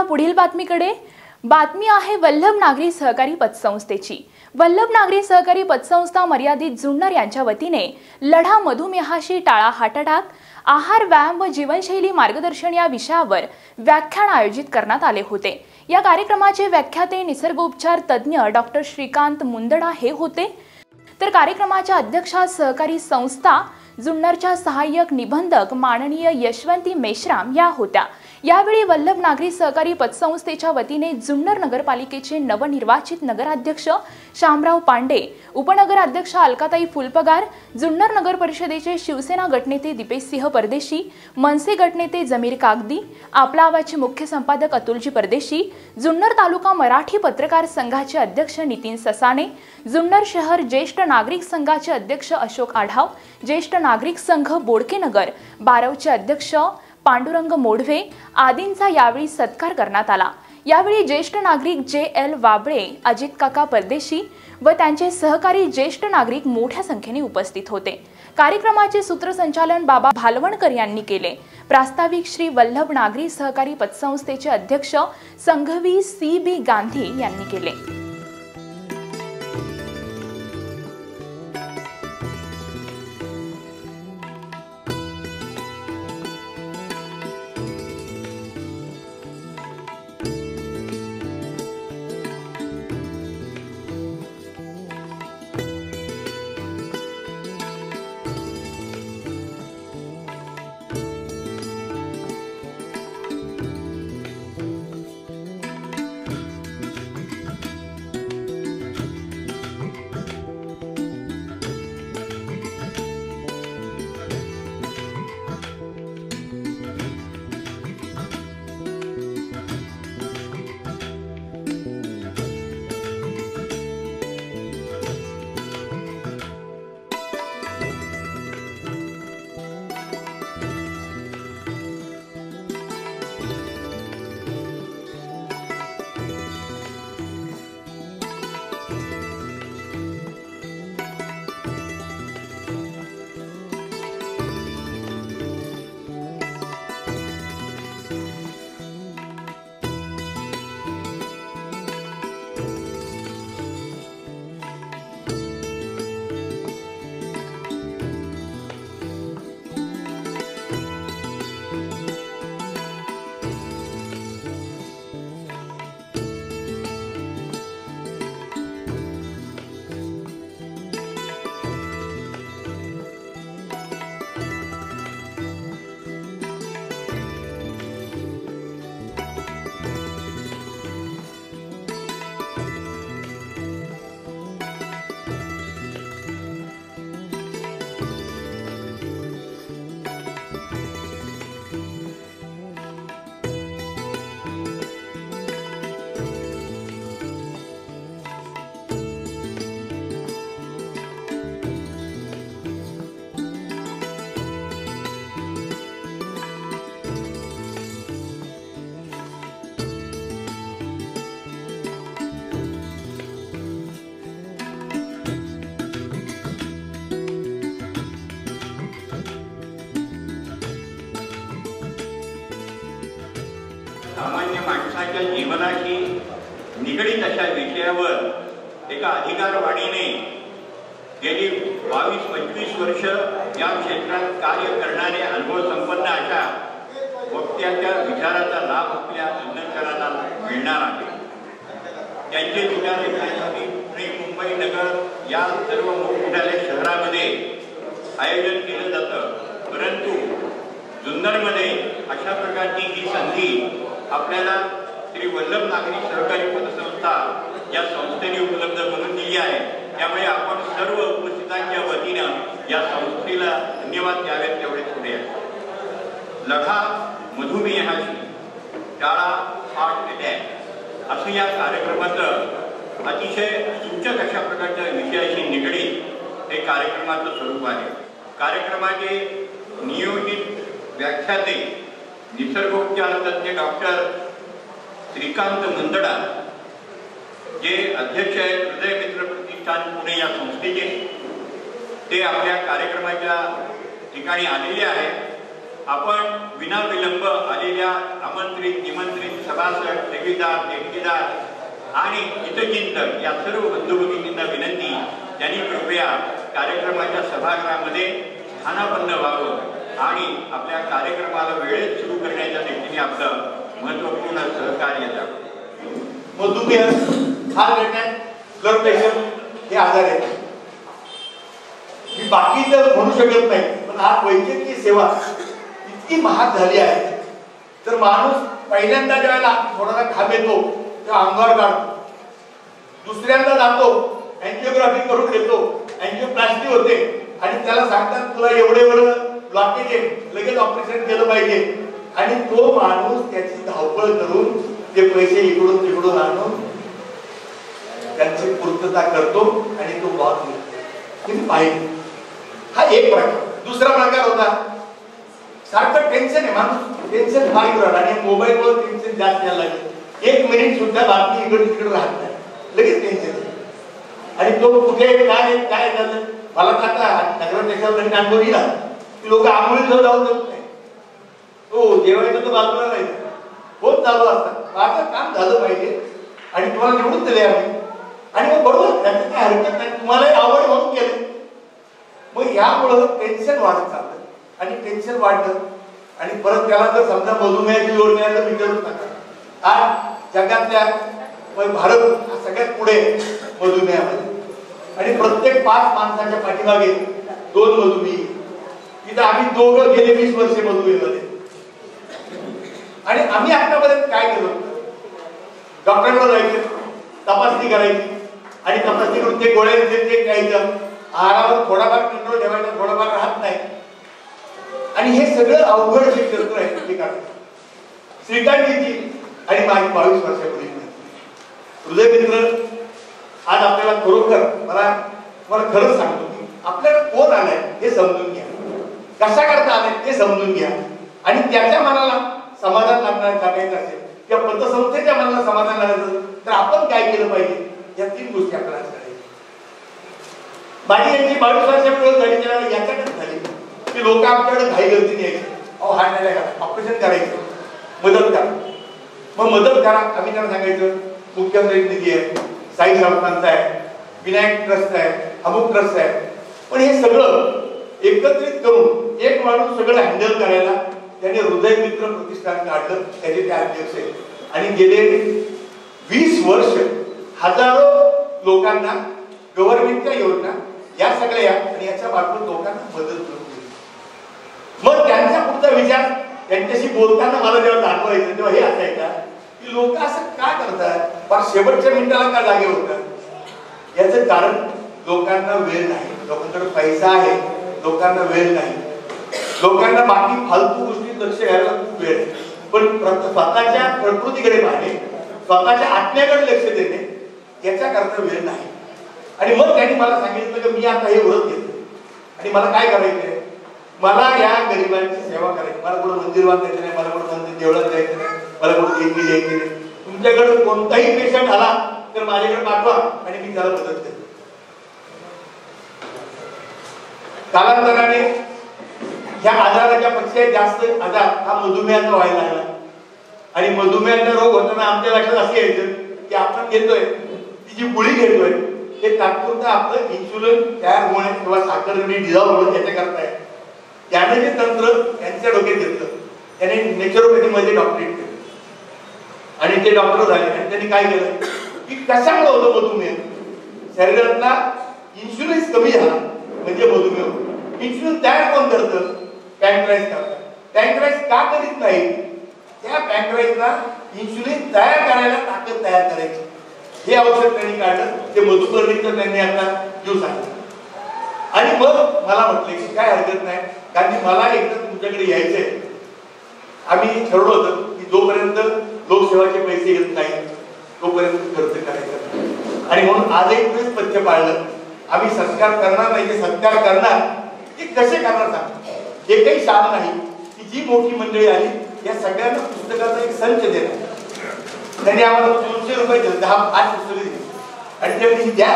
वळूया पुढील बातमीकडे। बातमी आहे वल्लभ नागरी सहकारी पतसंस्थेची। वल्लभ नागरी सहकारी पतसंस्था मर्यादित जुन्नर यांच्या वतीने लढा मधुमेहाशी टाळा हार्ट अटॅक, आहार, व्यायाम व जीवनशैली मार्गदर्शन या विषयावर व्याख्यान आयोजित करण्यात आले होते। या कार्यक्रमाचे व्याख्याते निसर्गोपचार तज्ञ डॉक्टर श्रीकांत मुंदडा हे होते। तर कार्यक्रमाच्या अध्यक्षा सहकारी संस्था जुन्नरच्या सहाय्यक निबंधक माननीय यशवंती मेश्राम या होत्या। यावेळी वल्लभ नागरी सहकारी पतसंस्थेच्या वतीने जुन्नर नगरपालिकेचे नवनिर्वाचित नगराध्यक्ष शामराव पांडे, उपनगराध्यक्ष अलकाताई फुलपगार, जुन्नर नगर परिषदेचे शिवसेना गटनेते दीपेशसिंह परदेशी, मनसे गटनेते जमीर कागदी, आपला आवाजचे मुख्य संपादक अतुलजी परदेशी, जुन्नर तालुका मराठी पत्रकार संघाचे अध्यक्ष नितीन ससाणे, जुन्नर शहर ज्येष्ठ नागरिक संघाचे अध्यक्ष अशोक आढाव, ज्येष्ठ नागरिक संघ बोडकेनगर 12चे अध्यक्ष पांडुरंग मोढवे आदींचा यावेळी सत्कार करण्यात आला। यावेळी ज्येष्ठ नागरिक JL वाबळे, अजित काका परदेशी व त्यांचे सहकारी ज्येष्ठ नागरिक मोठ्या संख्येने उपस्थित होते। कार्यक्रमाचे सूत्रसंचालन बाबा भालवणकर यांनी केले। प्रास्ताविक श्री वल्लभ नागरी सहकारी पतसंस्थेचे अध्यक्ष संघवी CB गांधी यांनी केले। सामान्य माणसाच्या जीवनाशी निगडीत अशा विषयावर एका अधिकारवाणीने गेली 22-25 वर्ष या क्षेत्रात कार्य करणारे अनुभव संपन्न अशा वक्त्याच्या विचाराचा लाभ आपल्या जुन्नरकरांना मिळणार आहे। त्यांचे विचार ऐकण्यासाठी पुणे, मुंबई, नगर या सर्व मोठमोठ्या शहरांमध्ये आयोजन केलं जातं, परंतु जुन्नरमध्ये अशा प्रकारची ही संधी आपल्याला श्री वल्लभ नागरी सहकारी पतसंस्था या संस्थेने उपलब्ध करून दिली आहे। त्यामुळे आपण सर्व उपस्थितांच्या वतीनं या संस्थेला धन्यवाद द्यावेत तेवढे थोडे आहे। लढा मधुमेहाशी टाळा हार्ट अटॅक असं या कार्यक्रमाचं अतिशय सूचक अशा प्रकारच्या विषयाशी निगडीत हे कार्यक्रमाचं स्वरूप आहे। कार्यक्रमाचे नियोजित व्याख्याते निसर्गोपचार तज्ञ डॉक्टर श्रीकांत मुंदडा, जे अध्यक्ष आहेत हृदय मित्र प्रतिष्ठान पुणे या संस्थेचे, ते आपल्या कार्यक्रमाच्या ठिकाणी आलेले आहेत आपण विनाविलंब आलेल्या आमंत्रित निमंत्रित सभासद ठेवीदार देणगीदार आणि हितचिंतक या सर्व बंधू भगिनींना विनंती, त्यांनी कृपया कार्यक्रमाच्या सभागृहामध्ये स्थानापन्न व्हावं आणि आपल्या कार्यक्रमाला वेळेत सुरू करण्याच्या दृष्टीने आपलं महत्त्वपूर्ण सहकार्य द्यावं. मधुमेह, हार्ट अटॅक, ब्लड प्रेशर हे आजार आहेत. मी बाकी तर म्हणू शकत नाही, पण आज वैद्यकीय सेवा इतकी महाग झाली आहे तर माणूस पहिल्यांदा ज्यावेळेला थोडासा घाम येतो तेव्हा अंगावर काढतो, दुसऱ्यांदा जातो अँजिओग्राफी करून येतो, अँजिओप्लास्टी होते आणि त्याला सांगतात तुला एवढे ब्लॉकेज आहे, लगेच ऑपरेशन केलं पाहिजे. आणि तो माणूस त्याची धावपळ करून ते पैसे इकडून तिकडून आणून त्यांची पूर्तता करतो आणि तो ब्लॉक मिळतो. पाहिजे हा एक प्रकार. दुसरा प्रकार होता सारखं टेन्शन आहे, माणूस टेन्शन फार घेऊन आणि मोबाईलवर टेन्शन जास्त यायला लागलं. 1 मिनिट सुद्धा बातमी इकडे तिकडे राहत नाही, लगेच टेन्शन. आणि तो कुठे काय झालं मला तर आता नगराध्यक्षाला अनुभव येईल की लोक आंघोळीला जाऊ शकत नाही, हो जेवायचं तर बाजूला राहायचं, होत चालू असतात. माझं काम झालं पाहिजे आणि तुम्हाला निवडून दिले आम्ही आणि मग बरोबर त्याची काही हरकत नाही, तुम्हालाही आवड म्हणून केलं. मग यामुळं टेन्शन वाढत चाललं आणि टेन्शन वाढलं आणि परत त्याला जर समजा मधुमेहाची जोड मिळाली तर विचारूच नका. आज जगातल्या भारत सगळ्यात पुढे मधुमेहामध्ये आणि प्रत्येक 5 माणसाच्या पाठीमागे 2 मधुमेही. तिथं आम्ही दोघं गेले 20 वर्षे मधुमेहामध्ये. आणि आम्ही आतापर्यंत काय केलं, डॉक्टरांवर जायचं, तपासणी करायची आणि तपासणी करून ते गोळ्या ते घ्यायचं, आहारावर थोडाफार कंट्रोल ठेवायचा, थोडाफार राहत नाही. आणि हे सगळं अवघड जे क्षेत्र आहे ते करायचं. श्रीकांतजी आणि माझी 22 वर्षापूर्वी हृदयमित्र आज आपल्याला खरोखर मला खरंच सांगतो की आपल्याला कोण आलाय हे समजून घ्या, कशा करता आलाय ते समजून घ्या आणि त्याच्या मनाला समाधान लागायचं असेल किंवा पतसंस्थेच्या मनाला समाधान लागायचं तर आपण काय केलं पाहिजे या 3 गोष्टी आपल्याला करायच्या. माझी यांची 22 वर्षापूर्वी झाली त्यावेळेला याच्याकडे झाली की लोक आमच्याकडे घाई गर्दीने यायचे, अहो हार्ट अटॅक ऑपरेशन करायचं, मदत करा. मग मदत करा आम्ही त्यांना सांगायचं मुख्यमंत्री निधी आहे, साई संस्थांचा आहे, विनायक ट्रस्ट आहे, अमुक ट्रस्ट आहे. पण हे सगळं एकत्रित करून एक माणूस सगळं हँडल करायला त्याने हृदयमित्र प्रतिष्ठान काढलं, त्याचे ते अध्यक्ष आहे. आणि गेले 20 वर्ष हजारो लोकांना गव्हर्नमेंटच्या योजना या सगळ्या आणि याच्या मार्फत लोकांना मदत करून. मग त्यांचा पुढचा विचार त्यांच्याशी बोलताना मला जेव्हा जाणवायचं तेव्हा हे असायचं की लोक असं का करतात, पण शेवटच्या मिनिटाला का जागे होतात. याचं कारण लोकांना वेळ नाही, लोकांकडे पैसा आहे, लोकांना वेळ नाही, लोकांना बाकी फालतू गोष्टी लक्ष घ्यायला खूप वेळ आहे. पण स्वतःच्या प्रकृतीकडे पाहणे, स्वतःच्या आत्म्याकडे लक्ष देणे याच्याकरता वेळ नाही. आणि मग त्यांनी मला सांगितलं की मी आता हे व्रत घेतो आणि मला काय करायचंय, मला या गरिबांची सेवा करायची. मला कुठं मंदिर बांधायचं नाही, मला कुठं मंदिर देवळात जायचं नाही, मला कुठं देणगी द्यायची नाही. तुमच्याकडे कोणताही पेशंट आला तर माझ्याकडे पाठवा आणि मी त्याला मदत करतो. कालांतराने ह्या आजाराच्या पेक्षा जास्त आजार हा मधुमेहाचा व्हायला लागला. आणि मधुमेहाचा रोग होताना आमच्या लक्षात असं यायचं की आपण घेतोय ती जी गोळी घेतोय ते तात्पुरतं आपलं इन्सुलिन तयार होणे किंवा साखर डिझॉल्व्ह होणं त्याच्या करताय. त्याने जे तंत्र त्यांच्या डोक्यात घेतलं, त्याने नेचरोपॅथीमध्ये डॉक्टरेट केलं आणि ते डॉक्टर झाले. आणि त्यांनी काय केलं की कशामुळे होतं मधुमेह, शरीरातला इन्शुलिन कमी झाला म्हणजे मधुमेह होतो. इन्शुलिन तयार कोण करतं, पॅनक्राईज करतात. पॅनक्राईज का करीत नाही, त्या पॅनक्राईजला इन्शुलिन तयार करायला ताकद तयार करायची. हे औषध त्यांनी काढलं, ते मधुपर्णीचं त्यांनी आता घेऊ सांगितलं. आणि मग मला म्हटले की काय हरकत नाही, कारण मला एकदा तुमच्याकडे यायचंय. आम्ही ठरवलं होतं की जोपर्यंत लोकसेवाचे पैसे येत नाही तोपर्यंत खर्च करायचा. आणि म्हणून आजही तेच पथ्य पाळलं. आम्ही सत्कार करणार नाही, ते सत्कार करणार ते कसे करणार सांग. हे काही शाळा नाही की जी मोठी मंडळी आली या सगळ्यांना पुस्तकाचा एक संच देणार. त्यांनी आम्हाला 200 रुपये दिले, 10-5 पुस्तकं दिली आणि ते द्या.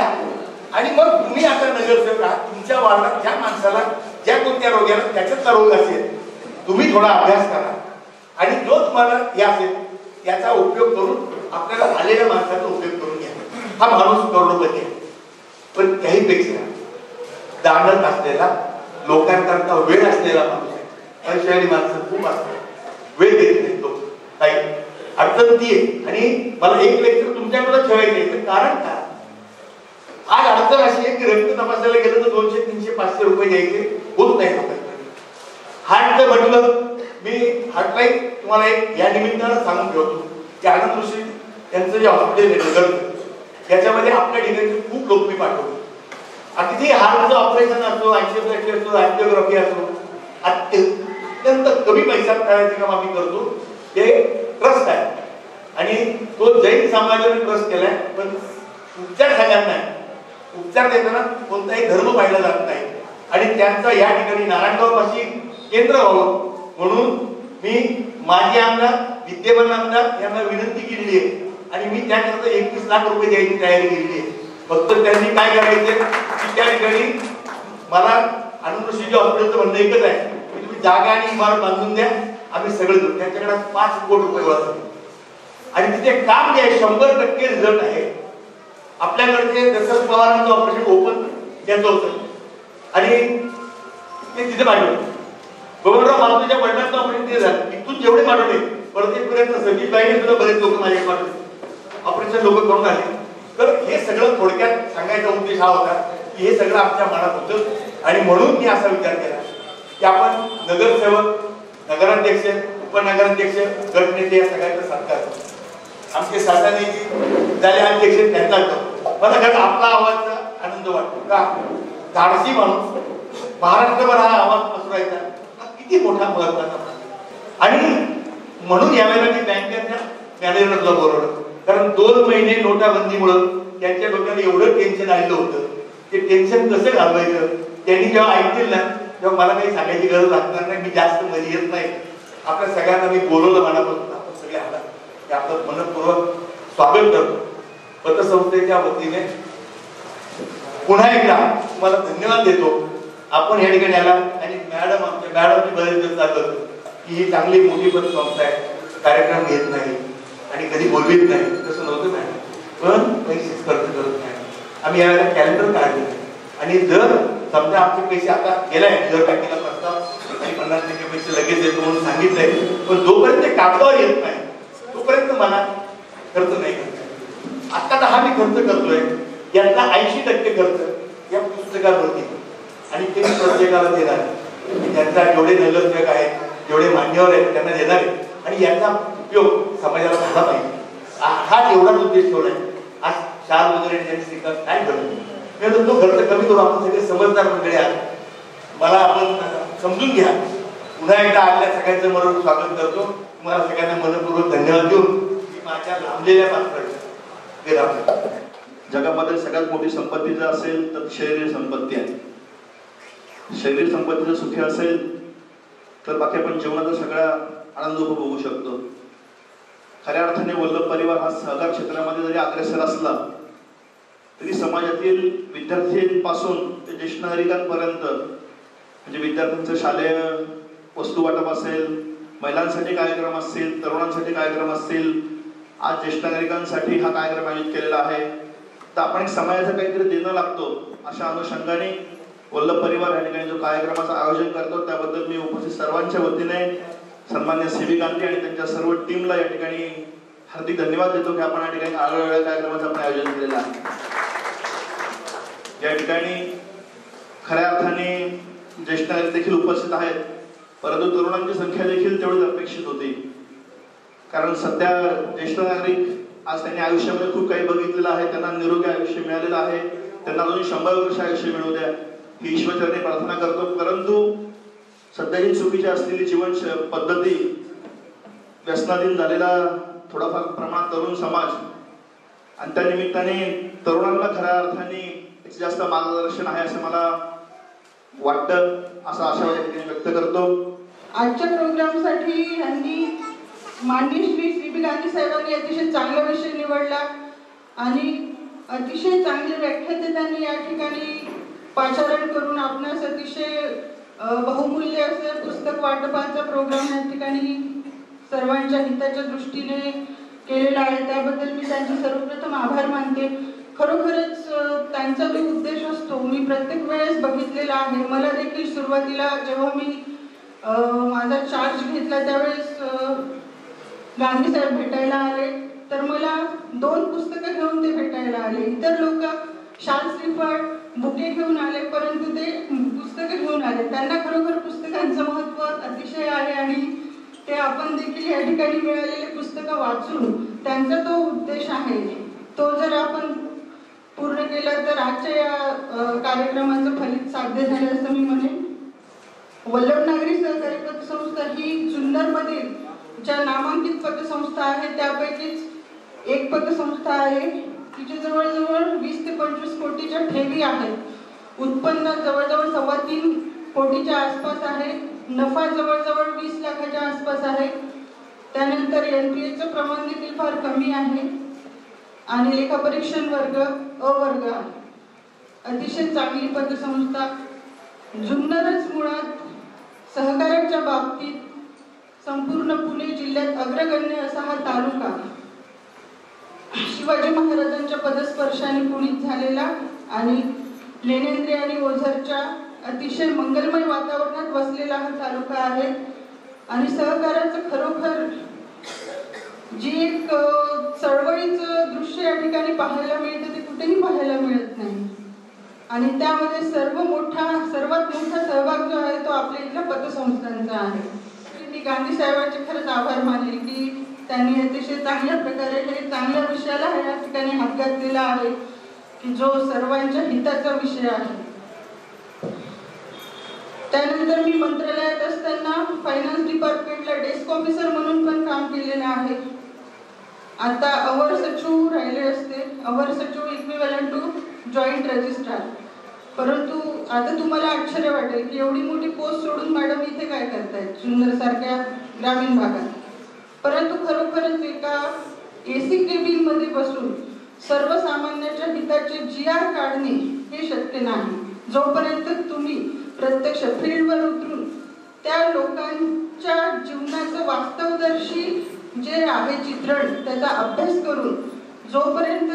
आणि मग तुम्ही आता नगरसेवक आहात, तुमच्या वार्डात ज्या माणसाला ज्या कोणत्या रोग्याला त्याच्यातला रोग असेल तुम्ही थोडा अभ्यास करा आणि जो तुम्हाला हे असेल त्याचा उपयोग करून आपल्याला आलेल्या माणसाचा उपयोग करून घ्या. हा माणूस करोडपती आहे, पण त्याहीपेक्षा जाणत असलेला, लोकांकरता वेळ असलेला माणूस आहे. पैशावाली माणसं खूप असतात, वेळ देत नाही तो. काही अडचण ती आहे. आणि मला एक लेक्चर तुमच्याकडे ठेवायचं कारण काय, आज अडचण अशी आहे की रक्त तपासायला गेलं तर 200, 300, 500 रुपये द्यायचे होत नाही लोकांकडे. हार्टचं म्हटलं, मी हार्टलाईन तुम्हाला एक या निमित्तानं सांगून ठेवतो की आनंद ऋषी यांचं जे हॉस्पिटल आहे नगरचं, त्याच्यामध्ये आपल्या ठिकाणी खूप लोक मी पाठवतो. अगदी हार्टचं ऑपरेशन असो, अँजिओप्लास्टी असो, अँजिओग्राफी असो, अत्यंत कमी पैशात करायचे काम आम्ही करतो. ते ट्रस्ट आहे आणि तो जैन समाजाने ट्रस्ट केलाय. पण उपचार सगळ्यांना आहे, उपचार देताना कोणताही धर्म पाहिला जात नाही. आणि त्यांचं या ठिकाणी नारायणगाव पाशी केंद्र व्हावं म्हणून मी माजी आमदार, विद्यमान आमदार यांना विनंती केलेली आहे आणि मी त्याकरता 21 लाख रुपये द्यायची तयारी केलेली आहे. फक्त त्यांनी काय करायचे की त्या ठिकाणी मला आनंद ऋषी हॉस्पिटलचं म्हणणं एकच आहे की तुम्ही जागा आणि इमारत बांधून द्या, आम्ही सगळं देऊ. त्यांच्याकडे 5 कोटी रुपये वाचले आणि तिथे काम जे आहे 100% रिझल्ट आहे. आपल्याकडचे दशरथ पवारांचं ऑपरेशन ओपन त्याचं होतं आणि ते तिथे पाठवलं. गोविंदराव मालतीच्या वडिलांचं ऑपरेशन तिथे झालं. इथून जेवढे पाठवले परदेशपर्यंत सचिन बाईने सुद्धा बरेच लोक माझ्याकडे पाठवले, ऑपरेशन लोक करून आले. तर हे सगळं थोडक्यात सांगायचा उद्देश हा होता की हे सगळं आमच्या मनात होतं आणि म्हणून मी असा विचार केला की आपण नगरसेवक, नगराध्यक्ष, उपनगराध्यक्ष, गटनेते या सगळ्यांचा सत्कार करतो. आमचे सासानेजी झाले अध्यक्ष, त्यांचा करतो. मला खरं आपला आवाजचा आनंद वाटतो का धाडसी माणूस महाराष्ट्रभर हा आवाज पसरवायचा हा किती मोठा महत्वाचा. आणि म्हणून यावेळेला मी बँकेच्या मॅनेजरला बोलवलं, कारण 2 महिने नोटाबंदीमुळं त्यांच्या डोक्याला एवढं टेन्शन आलेलं होतं. ते टेन्शन कसं घालवायचं त्यांनी जेव्हा ऐकतील ना तेव्हा मला काही सांगायची गरज लागणार नाही. मी जास्त मध्ये येत नाही. आपल्या सगळ्यांना मी बोलवलं मनापासून, आपण सगळे आला की आपलं मनपूर्वक स्वागत करतो. पतसंस्थेच्या वतीने पुन्हा एकदा तुम्हाला धन्यवाद देतो. आपण या ठिकाणी आला आणि मॅडम, आमच्या मॅडमची बरेच दिवस सांगत की ही चांगली मोठी पतसंस्था आहे, कार्यक्रम घेत नाही आणि कधी बोलवीत नाही. तसं नव्हतं मॅडम, पण पैसे खर्च करत नाही. आम्ही यावेळेला कॅलेंडर काढले आणि जर समजा आमचे पैसे आता गेलाय रिझर्व्ह बँकेला प्रस्ताव आणि 50% पैसे लगेच येतो म्हणून सांगितलंय, पण जोपर्यंत ते कागदावर येत नाही तोपर्यंत मला खर्च नाही करायचा. आता 10 मी खर्च करतोय, यातला 80% खर्च या पुस्तकावरती आणि ते प्रत्येकाला देणार. त्यांचा जेवढे नगरसेवक आहेत, जेवढे मान्यवर आहेत त्यांना देणार आहे आणि याचा उपयोग समाजाला झाला पाहिजे. हा एवढाच उद्देश ठेवलाय. आज शाल वगैरे श्रीकांत काय करतो, तो खर्च कमी करू. आपण सगळे समजदार मंडळी आहात, मला आपण समजून घ्या. पुन्हा एकदा आपल्या सगळ्यांचं मनपूर्वक स्वागत करतो. तुम्हाला सगळ्यांना मनपूर्वक धन्यवाद देऊन मी माझ्या लांबलेल्या पात्राकडे. जगामध्ये सगळ्यात मोठी संपत्ती जर असेल तर शरीर संपत्ती आहे. शरीर संपत्ती जर सुखी असेल तर बाकी आपण जीवनाचा सगळा आनंद उपभोगू शकतो. खऱ्या अर्थाने वल्लभ परिवार हा सहकार क्षेत्रामध्ये जरी अग्रेसर असला तरी समाजातील विद्यार्थ्यांपासून ते ज्येष्ठ नागरिकांपर्यंत, म्हणजे विद्यार्थ्यांचं शालेय वस्तू वाटप असेल, महिलांसाठी कार्यक्रम असतील, तरुणांसाठी कार्यक्रम असतील, आज ज्येष्ठ नागरिकांसाठी हा कार्यक्रम आयोजित केलेला आहे. तर आपण एक समाजाचं काहीतरी देणं लागतो अशा अनुषंगाने वल्लभ परिवार या ठिकाणी जो कार्यक्रमाचं आयोजन करतो त्याबद्दल मी उपस्थित सर्वांच्या वतीने सन्मान्य सेविकांनी आणि त्यांच्या सर्व टीमला या ठिकाणी हार्दिक धन्यवाद देतो की आपण या ठिकाणी आगळ्या कार्यक्रमाचं आपण आयोजन केलेलं आहे. या ठिकाणी खऱ्या अर्थाने ज्येष्ठ नागरिक देखील उपस्थित आहेत, परंतु तरुणांची संख्या देखील तेवढीच अपेक्षित होती. कारण सध्या ज्येष्ठ नागरिक आज त्यांनी आयुष्यामध्ये खूप काही बघितलेलं आहे, त्यांना निरोगी आयुष्य मिळालेलं आहे, त्यांना अजून 100 वर्ष आयुष्य मिळू द्या ही ईश्वरचरणी प्रार्थना करतो. परंतु सध्याची चुकीची असलेली जीवन पद्धती, व्यसनाधीन झालेला थोडाफार प्रमाणात तरुण समाज आणि त्या निमित्ताने तरुणांना खऱ्या अर्थाने जास्त मार्गदर्शन आहे असं मला वाटतं, असं आशा व्यक्त करतो. आजच्या प्रोग्रामसाठी ह्यांनी माननीय श्री बी गांधी साहेबांनी अतिशय चांगला विषय निवडला आणि अतिशय चांगली व्याख्या त्यांनी या ठिकाणी पाचारण करून आपणास अतिशय बहुमूल्य असे पुस्तक वाटपाचा प्रोग्राम या ठिकाणी सर्वांच्या हिताच्या दृष्टीने केलेला आहे, त्याबद्दल मी त्यांचे सर्वप्रथम आभार मानते. खरोखरच त्यांचा जो उद्देश असतो मी प्रत्येक वेळेस बघितलेला आहे. मला देखील सुरुवातीला जेव्हा मी माझा चार्ज घेतला त्यावेळेस गांधी साहेब भेटायला आले, तर मला 2 पुस्तकं घेऊन ते भेटायला आले. इतर लोक शाल श्रीफळ बुके घेऊन आले, परंतु ते पुस्तकं घेऊन आले. त्यांना खरोखर पुस्तकांचं महत्त्व अतिशय आहे आणि ते आपण देखील या ठिकाणी मिळालेले पुस्तकं वाचून त्यांचा तो उद्देश आहे तो जर आपण पूर्ण केला तर आजच्या या कार्यक्रमाचं फलित साध्य झालं असं मी म्हणेन. वल्लभ नागरी सहकारी पतसंस्था ही जुन्नरमधील ज्या नामांकित पतसंस्था आहेत त्यापैकीच एक पतसंस्था आहे तिचे जवळजवळ 20 ते 25 कोटीच्या ठेवी आहेत. उत्पन्न जवळजवळ 3.25 कोटीच्या आसपास आहे. नफा जवळजवळ 20 लाखाच्या आसपास आहे. त्यानंतर NPA प्रमाण देखील फार कमी आहे आणि लेखापरीक्षण वर्ग अ वर्ग आहे. अतिशय चांगली पतसंस्था. जुन्नरच मुळात सहकार्याच्या बाबतीत संपूर्ण पुणे जिल्ह्यात अग्रगण्य असा हा तालुका शिवाजी महाराजांच्या पदस्पर्शाने पुणित झालेला आणि लेनेंद्रे आणि ओझरच्या अतिशय मंगलमय वातावरणात वसलेला हा तालुका आहे. आणि सहकार्याचं खरोखर जी एक चळवळीचं दृश्य या ठिकाणी पाहायला मिळतं ते कुठेही पाहायला मिळत नाही. आणि त्यामध्ये सर्वात मोठा सहभाग जो आहे तो आपल्या इथल्या पतसंस्थांचा आहे. मी गांधी साहेबांचे खरंच आभार मानेल की त्यांनी अतिशय चांगल्या प्रकारे हे चांगल्या विषयाला या ठिकाणी हात घातलेला आहे की जो सर्वांच्या हिताचा विषय आहे. त्यानंतर मी मंत्रालयात असताना फायनान्स डिपार्टमेंटला डेस्क ऑफिसर म्हणून पण काम केलेलं आहे. आता अवर सचिव राहिले असते, अवर सचिव इक्विव्हॅलंट टू जॉईंट रजिस्ट्रार. परंतु आता तुम्हाला आश्चर्य वाटेल की एवढी मोठी पोस्ट सोडून मॅडम इथे काय करतायत जुन्नर सारख्या ग्रामीण भागात. परंतु खरोखरच एका AC केबिन मध्ये बसून सर्वसामान्यांच्या हिताचे GR काढणे हे शक्य नाही जोपर्यंत तुम्ही प्रत्यक्ष फील्डवर उतरून त्या लोकांच्या जीवनाचं वास्तवदर्शी जे आहे चित्रण त्याचा अभ्यास करून जोपर्यंत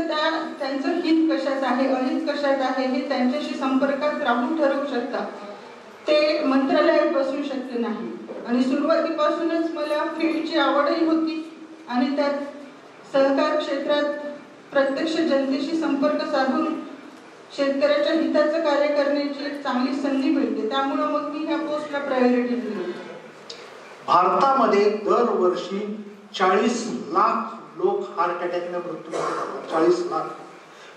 त्यांचं हित कशात आहे अहित कशात आहे हे त्यांच्याशी संपर्कात राहून ठरवू शकता ते मंत्रालयात बसू शक्य नाही. आणि सुरुवातीपासूनच मला फील्डची आवडही होती आणि त्यात सहकार क्षेत्रात प्रत्यक्ष जनतेशी संपर्क साधून शेतकऱ्याच्या हिताचं कार्य करण्याची एक चांगली संधी मिळते. त्यामुळे मग मी ह्या पोस्टला प्रायोरिटी दिली. भारतामध्ये दरवर्षी 40 लाख लोक हार्ट अटॅकने मृत्यू होतात. 40 लाख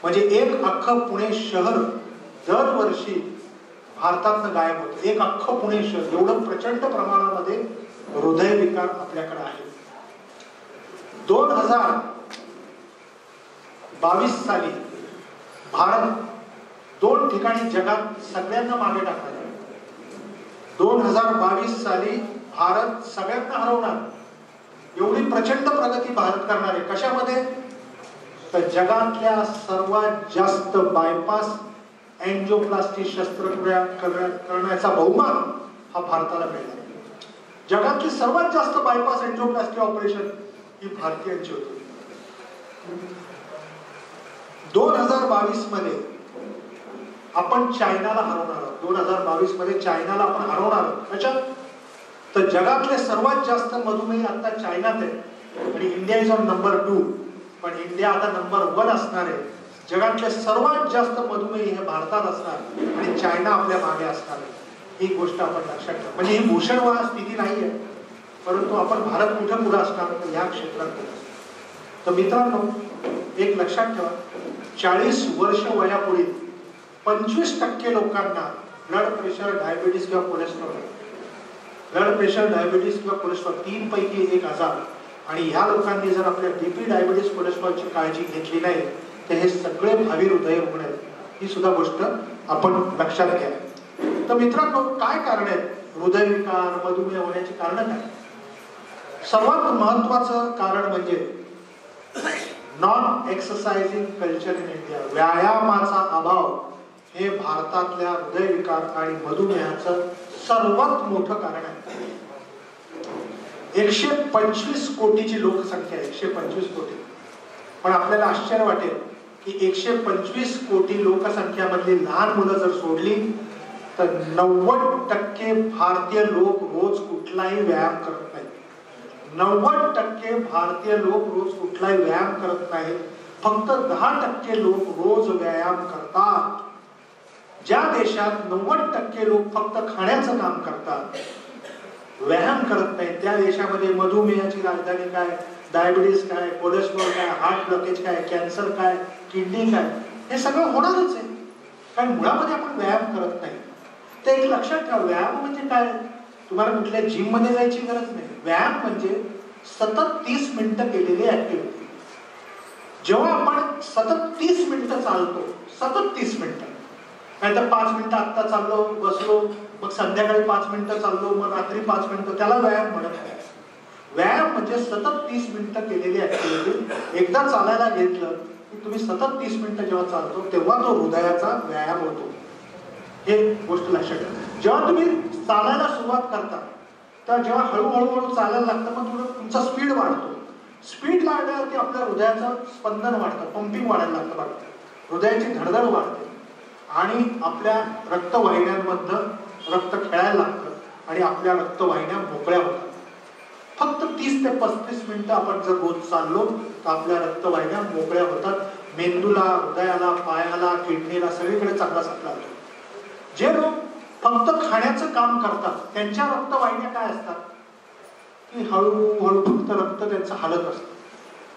म्हणजे एक अख्खं पुणे शहर दरवर्षी भारतातनं गायब होतं. एक अख्खं पुणे शहर एवढं प्रचंड प्रमाणामध्ये हृदयविकार आपल्याकडे आहे. 2022 साली भारत 2 ठिकाणी जगात सगळ्यांना मागे टाकणार. 2022 साली भारत सगळ्यांना हरवणार एवढी प्रचंड प्रगती भारत करणार आहे. कशामध्ये तर जगातल्या सर्वात जास्त बायपास एंजिओप्लास्टी शस्त्रक्रिया करण्याचा बहुमान हा भारताला मिळाला. जगातली सर्वात जास्त बायपास एंजिओप्लास्टी ऑपरेशन ही भारतीयांची होती. 2022 मध्ये आपण चायनाला हरवणार आहोत. 2022 मध्ये चायनाला आपण हरवणार आहोत. कशात तर जगातले सर्वात जास्त मधुमेही आता चायनात आहे आणि इंडिया इज ऑन नंबर 2. पण इंडिया आता नंबर 1 असणार आहे. जगातले सर्वात जास्त मधुमेही हे भारतात असणार आणि चायना आपल्या मागे असणार आहे. ही गोष्ट आपण लक्षात ठेवा. म्हणजे ही भूषणवाह स्थिती नाहीये परंतु आपण भारत कुठे पुढे असणार तर या क्षेत्रात. तर मित्रांनो एक लक्षात ठेवा 40 वर्ष वयापुढील 25% लोकांना ब्लड प्रेशर डायबिटीस किंवा कोलेस्ट्रॉल. ब्लड प्रेशर डायबिटीस किंवा कोलेस्ट्रॉल 3 पैकी 1 आजार. आणि ह्या लोकांनी जर आपल्या BP डायबिटीस कोलेस्ट्रॉलची काळजी घेतली नाही तर हे सगळे भावी हृदय रुग्ण आहेत. ही सुद्धा गोष्ट आपण लक्षात घ्या. तर मित्रांनो काय कारण आहेत हृदयविकार मधुमेह होण्याची कारण काय. सर्वात महत्वाचं कारण म्हणजे non exercising culture in India. व्यायामाचा अभाव हे भारतातल्या हृदयविकार आणि मधुमेहाचं सर्वात मोठं कारण आहे. 125 कोटीची लोकसंख्या आहे, 125 कोटी. पण आपल्याला आश्चर्य वाटेल की 125 कोटी लोकसंख्यामधली लहान मुलं जर सोडली तर 90% भारतीय लोक रोज कुठलाही व्यायाम करत नाहीत. 90% भारतीय लोक रोज कुठलाही व्यायाम करत नाहीत. फक्त 10% लोक रोज व्यायाम करतात. ज्या देशात 90% लोक फक्त खाण्याचं काम करतात, व्यायाम करत नाहीत, त्या देशामध्ये मधुमेहाची राजधानी काय, डायबिटीस काय, कोलेस्ट्रॉल काय, हार्ट ब्लॉकेज काय, कॅन्सर काय, किडनी काय, हे सगळं होणारच आहे. कारण मुळामध्ये आपण व्यायाम करत नाही. तर एक लक्षात ठेवा, व्यायाम म्हणजे काय? तुम्हाला कुठल्या जिम मध्ये जायची गरज नाही. व्यायाम म्हणजे सतत 30 मिनिटं केलेली ऍक्टिव्हिटी. जेव्हा आपण सतत 30 मिनिटं चालतो, सतत 30 मिनिटं, नाहीतर 5 मिनिटं आत्ता चाललो बसलो, मग संध्याकाळी 5 मिनिटं चाललो, मग रात्री 5 मिनिटं, त्याला व्यायाम म्हणत नाही. व्यायाम म्हणजे सतत 30 मिनिटं केलेली ऍक्टिव्हिटी. एकदा चालायला घेतलं की तुम्ही सतत 30 मिनिटं जेव्हा चालतो तेव्हा तो हृदयाचा व्यायाम होतो. हे गोष्ट लक्षात ठेवा. जेव्हा तुम्ही चालायला सुरुवात करता तर जेव्हा हळूहळू चालायला लागतं, मग थोडं तुमचा स्पीड वाढतो. स्पीड वाढल्यावरती आपल्या हृदयाचं स्पंदन वाढतं, पंपिंग वाढायला लागतं, हृदयाची धडधड वाढते आणि आपल्या रक्तवाहिन्यांमधलं रक्त खेळायला लागतं आणि आपल्या रक्तवाहिन्या मोकळ्या होतात. फक्त 30 ते 35 मिनिटं आपण जर रोज चाललो तर आपल्या रक्तवाहिन्या मोकळ्या होतात. मेंदूला, हृदयाला, पायाला, किडनीला सगळीकडे चांगला सप्लाय होतो. जे लोक फक्त खाण्याचं काम करतात त्यांच्या रक्तवाहिन्या काय असतात की हळूहळू फक्त रक्त त्यांचं हालत असतं.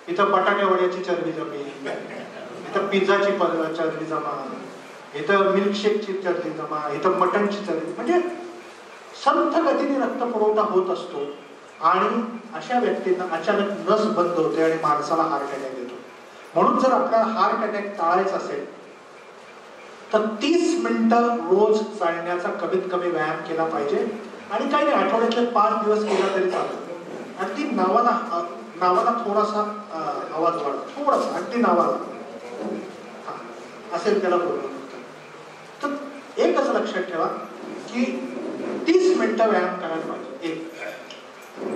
इथं बटाट्या वड्याची चरबी जमी, इथं पिझ्झाची चरबी जमा, इथं मिल्कशेकची चरबी जमा, इथं मटनची चरबी, म्हणजे संथ गतीने रक्तपुरवठा होत असतो आणि अशा व्यक्तींना अचानक नस बंद होते आणि माणसाला हार्ट अटॅक येतो. म्हणून जर आपल्याला हार्ट अटॅक टाळायचा असेल तर 30 मिनिटं रोज चालण्याचा कमीत कमी व्यायाम केला पाहिजे. आणि काही नाही, आठवड्यातले 5 दिवस केला तरी चालतो. अगदी नावाला थोडासा आवाज वाढतो, थोडासा, अगदी नावाला असेल त्याला बोलतो. तर एकच लक्षात ठेवा की 30 मिनिटं व्यायाम करायला पाहिजे. एक,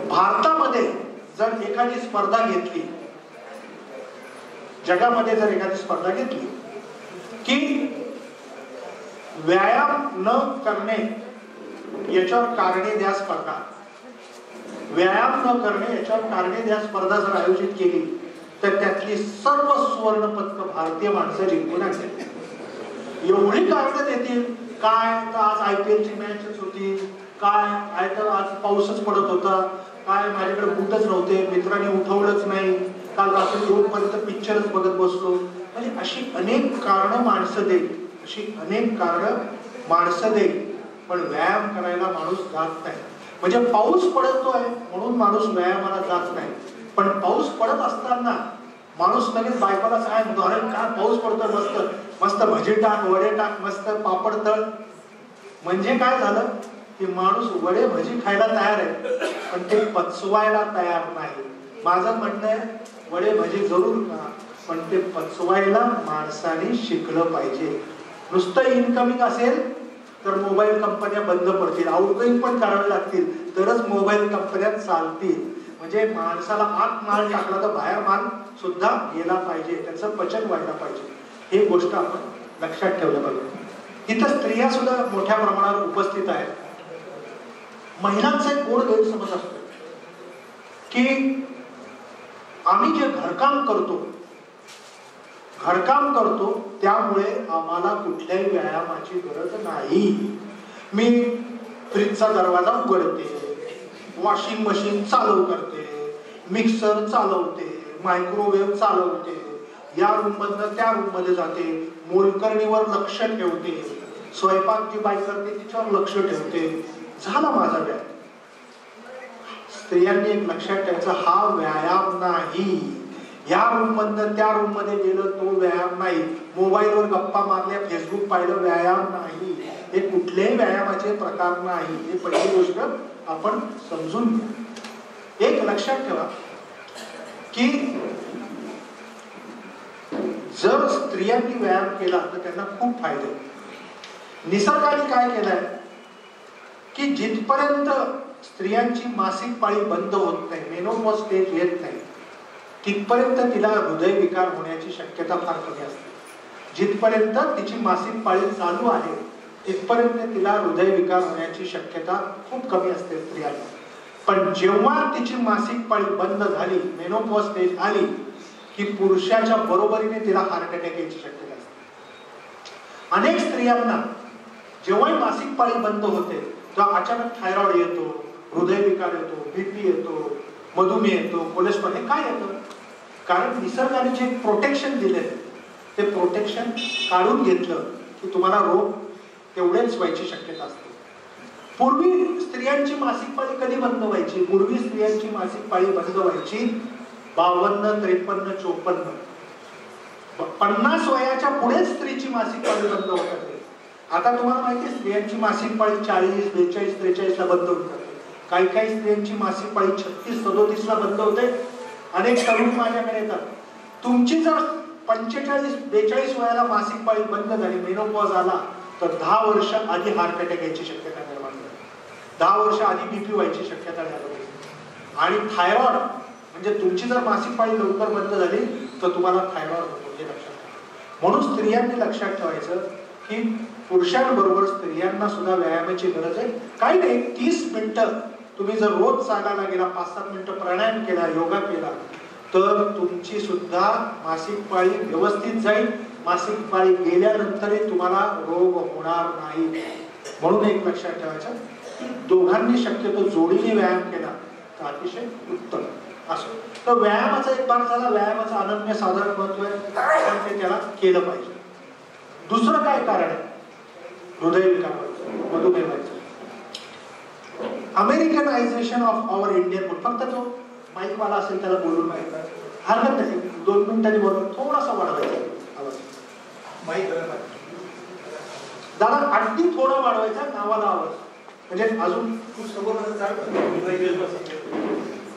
भारतामध्ये जर एखादी स्पर्धा घेतली, जगामध्ये जर एखादी स्पर्धा घेतली की व्यायाम न करणे याच्यावर कारणे द्या स्पर्धा, व्यायाम न करणे याच्यावर कारणे द्या स्पर्धा जर आयोजित केली तर त्यातली सर्व सुवर्ण पदक भारतीय माणसं जिंकून आणतील. एवढी कारणं देतील काय, तर आज IPL ची मॅचच होती, काय तर आज पाऊसच पडत होता, काय माझ्याकडे बूटच नव्हते, मित्रांनी उठवलंच नाही, काल रात्री 2 पर्यंत पिक्चरच बघत बसलो. म्हणजे अशी अनेक कारणं माणसं देईल, अशी अनेक कारणं माणसं देईल, पण व्यायाम करायला माणूस जात नाही. म्हणजे पाऊस पडतोय म्हणून माणूस व्यायामाला जात नाही, पण पाऊस पडत असताना माणूस लगेच बायकोला काय म्हणतो, अरे काय पाऊस पडतोय, मस्त मस्त भजी टाक, वडे टाक, मस्त पापड तळ. म्हणजे काय झालं की माणूस वडे भजी खायला तयार आहे पण ते पचवायला तयार नाही. माझं म्हणणं आहे वडे भजी जरूर खा, पण ते पचवायला माणसाने शिकलं पाहिजे. नुसतं इनकमिंग असेल तर मोबाईल कंपन्या बंद पडतील, आउटगोईंग पण करावे लागतील तरच मोबाईल कंपन्या चालतील. म्हणजे माणसाला आत माल टाकला तर बाहेर माल सुद्धा गेला पाहिजे, त्याचं पचन व्हायला पाहिजे. ही गोष्ट आपण लक्षात ठेवलं पाहिजे. इथं स्त्रिया सुद्धा मोठ्या प्रमाणावर उपस्थित आहेत. महिलांचा एक गोड गैरसमज असतो की आम्ही जे घरकाम करतो त्यामुळे आम्हाला कुठल्याही व्यायामाची गरज नाही. मी फ्रीजचा दरवाजा उघडते, वॉशिंग मशीन चालू करते, मिक्सर चालवते, मायक्रोवेव्ह चालवते, या रूम मधनं त्या रूम मध्ये जाते, मोलकरणीवर लक्ष ठेवते, स्वयंपाक जी बाई करते तिच्यावर लक्ष ठेवते, झाला माझा व्यायाम. स्त्रियांनी एक लक्षात ठेवायचं, हा व्यायाम नाही. या रूम मधनं त्या रूम मध्ये गेलं तो व्यायाम नाही. मोबाईलवर गप्पा मारल्या, फेसबुक पाहिलं, व्यायाम नाही. हे कुठल्याही व्यायामाचे प्रकार नाही. ही पहिली गोष्ट आपण समजून घ्या. एक लक्षात ठेवा की जर स्त्रियांनी व्यायाम केला तर त्यांना खूप फायदे. निसर्गाने काय केलंय की जिथपर्यंत स्त्रियांची मासिक पाळी बंद होत नाही, मेनोपॉज स्टेज येत नाही, तिथपर्यंत तिला हृदयविकार होण्याची शक्यता फार कमी असते. जिथपर्यंत तिची मासिक पाळी चालू आहे तिथपर्यंत तिला हृदयविकार होण्याची शक्यता खूप कमी असते स्त्रियांना. पण जेव्हा तिची मासिक पाळी बंद झाली, मेनोपॉज स्टेज आली, की पुरुषाच्या बरोबरीने तिला हार्ट अटॅक यायची शक्यता असते. अनेक स्त्रियांना जेव्हाही मासिक पाळी बंद होते तेव्हा अचानक थायरॉइड येतो, हृदयविकार येतो, बीपी येतो, मधुमेह येतो, कोलेस्ट्रॉल, हे काय येतं? कारण निसर्गाने जे प्रोटेक्शन दिले ते प्रोटेक्शन काढून घेतलं की तुम्हाला रोग तेवढेच व्हायची शक्यता असते. पूर्वी स्त्रियांची मासिक पाळी कधी बंद व्हायची? पूर्वी स्त्रियांची मासिक पाळी बंद व्हायची 52, 53, 54, 50 वयाच्या पुढे स्त्रीची मासिक पाळी बंद होत असते. आता तुम्हाला माहिती आहे स्त्रियांची मासिक पाळी 40, 42, 43 ला बंद होत जाते. काही काही स्त्रियांची मासिक पाळी 36, 37 ला बंद होते. अनेक तरुण माझ्याकडे येतात, तुमची जर 45, 42 वयाला मासिक पाळी बंद झाली, मेनोपॉज आला, तर 10 वर्ष आधी हार्ट अटॅक यायची शक्यता निर्माण झाली, 10 वर्ष आधी बीपी व्हायची शक्यता निर्माण झाली. आणि थायरॉइड म्हणजे तुमची जर मासिक पाळी लवकर बंद झाली तर तुम्हाला थायरॉइड होतो, हे लक्षात ठेवा. म्हणून स्त्रियांनी लक्षात ठेवायचं की पुरुषांबरोबर स्त्रियांना सुद्धा व्यायामाची गरज आहे. काही नाही, 30 मिनिटं तुम्ही जर रोज चालायला गेला, 5-7 मिनिटं प्राणायाम केला, योगा केला, तर तुमची सुद्धा मासिक पाळी व्यवस्थित जाईल. मासिक पाळी गेल्यानंतरही तुम्हाला रोग होणार नाही. म्हणून एक लक्षात ठेवायचं की दोघांनी शक्यतो जोडीने व्यायाम केला तर अतिशय उत्तम असो. तर व्यायामाचा एक भाग झाला, व्यायामाचं अनन्य साधारण महत्व आहे, आपण ते त्याला केलं पाहिजे. दुसरं काय कारण आहे हृदयविकार व्हायचं, मधुमेह व्हायचं? अमेरिकनायझेशन ऑफ आवर इंडियन फूड. फक्त जो माईक वाला असेल त्याला बोलून माहिती हरकत नाही, 2 मिनिटांनी बोलून थोडासा वाढवायचा आवाज. माईक दादा अगदी थोडा वाढवायचा, नावाला आवाज, म्हणजे अजून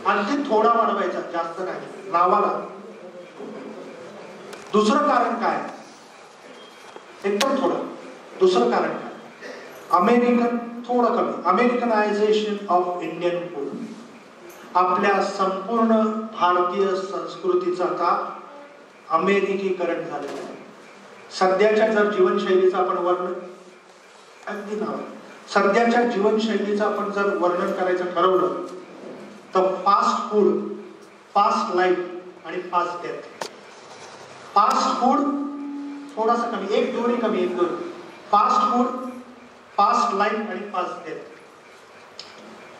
अगदी थोडा वाढवायचा, जास्त नाही, नावाला. दुसरं कारण काय? एकदम थोडं. दुसरं कारण काय? अमेरिकन, थोडं कमी, अमेरिकनायझेशन ऑफ इंडियन फूड. आपल्या संपूर्ण भारतीय संस्कृतीचं आता अमेरिकीकरण झालेलं आहे. सध्याच्या जर जीवनशैलीचं आपण वर्णन, अगदी नाव, सध्याच्या जीवनशैलीचं आपण जर वर्णन करायचं ठरवलं तर फास्ट फूड, फास्ट लाईफ आणि फास्ट डेथ. फास्ट फूड थोडासा कमी, 1-2 कमी, 1-2. फास्ट फूड, फास्ट लाईफ आणि फास्ट डेथ.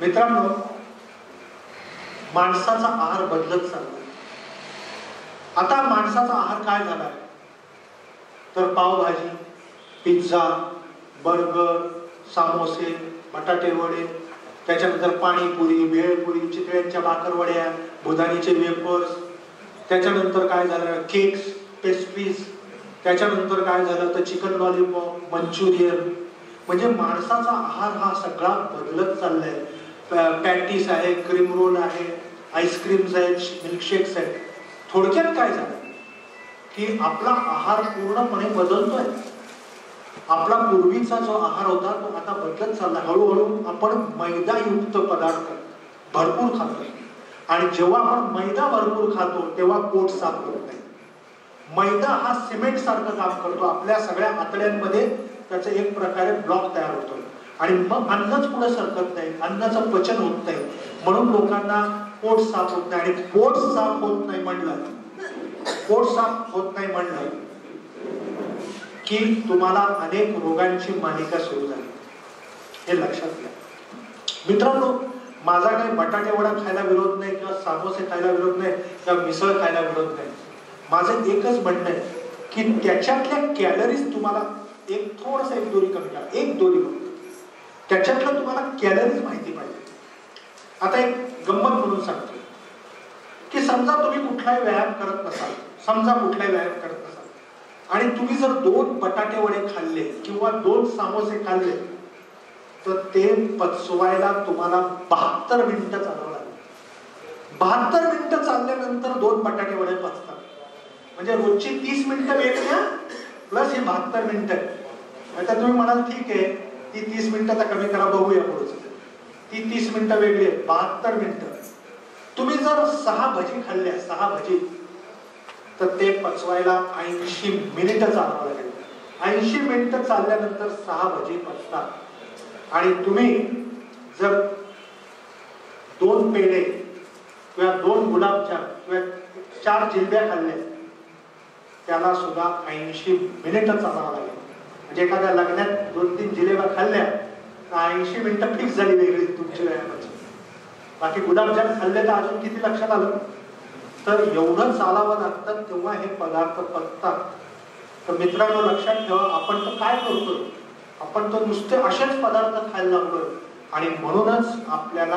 मित्रांनो, माणसाचा आहार बदलत चालला. आता माणसाचा आहार काय झालाय तर पावभाजी, पिझ्झा, बर्गर, समोसे, बटाटे वडे, त्याच्यानंतर पाणीपुरी, भेळपुरी, चितळ्यांच्या भाकरवड्या, बुधानीचे वेफर्स, त्याच्यानंतर काय झालं केक्स, पेस्ट्रीज, त्याच्यानंतर काय झालं तर चिकन लॉलीपॉप, मंचुरियन. म्हणजे माणसाचा आहार हा सगळा बदलत चाललाय. पॅटीस आहे, क्रीम रोल आहे, आईस्क्रीम्स आहेत, मिल्कशेक्स आहेत. थोडक्यात काय झालं की आपला आहार पूर्णपणे बदलतोय. आपला पूर्वीचा जो आहार होता तो आता बदलत चालला. हळूहळू आपण मैदायुक्त पदार्थ भरपूर खातो आणि जेव्हा आपण मैदा भरपूर खातो तेव्हा पोट साफ होत नाही. मैदा हा सिमेंट सारखं काम करतो. आपल्या सगळ्या आतड्यांमध्ये त्याचा एक प्रकारे ब्लॉक तयार होतो आणि मग अन्नच पुढे सरकत नाही, अन्नाचं पचन होत नाही. म्हणून लोकांना पोट साफ होत नाही. आणि पोट साफ होत नाही म्हणलं, पोट साफ होत नाही म्हणलं की तुम्हाला अनेक रोगांची मालिका सुरू झाली. हे लक्षात घ्या मित्रांनो. माझा काही बटाटे वडा खायला विरोध नाही किंवा समोसे खायला विरोध नाही किंवा मिसळ खायला विरोध नाही. माझं एकच म्हणणं आहे की त्याच्यातल्या कॅलरीज तुम्हाला थोडंसं 1 दोरी कमी करा, 1 दोरी कमी. त्याच्यातलं तुम्हाला कॅलरीज माहिती पाहिजे. आता एक गंमत म्हणून सांगतो की समजा तुम्ही कुठलाही व्यायाम करत नसाल, आणि तुम्ही जर 2 बटाटे वडे खाल्ले किंवा 2 समोसे खाल्ले तर ते पचवायला तुम्हाला 72 मिनिटं चालवावं लागेल. 72 मिनिटं चालल्यानंतर 2 बटाटे वडे पचतात. म्हणजे रोजची 30 मिनिटं वेगळ्या प्लस हे 72 मिनिटं. आता तुम्ही म्हणाल ठीक आहे ती 30 मिनिटं तर कमी करा, बघूया पुढचं. ती 30 मिनिटं वेगळी आहे, 72 मिनिटं. तुम्ही जर 6 भजी खाल्ल्या, 6 भजी, तर ते पचवायला 80 मिनिटं चालवावं लागेल. 80 मिनिटं चालल्यानंतर 6 भजी पचतात. आणि तुम्ही जर 2 पेढे किंवा 2 गुलाबजाम किंवा 4 जिलब्या खाल्ल्या, त्याला सुद्धा 80 मिनिटं चालावं लागेल. म्हणजे एखाद्या लग्नात 2-3 जिलेब्या खाल्ल्या तर 80 मिनिटं फिक्स झाली वेगळी तुमची व्यायामाची. बाकी गुलाबजाम खाल्ले तर अजून किती लक्षात आलं. तर एवढं चालावं लागतं तेव्हा हे पदार्थ पचतात. तर मित्रांनो लक्षात ठेवा, आपण तर काय करतो, आपण तर नुसते असेच पदार्थ खायला लागलो आणि म्हणूनच आपल्याला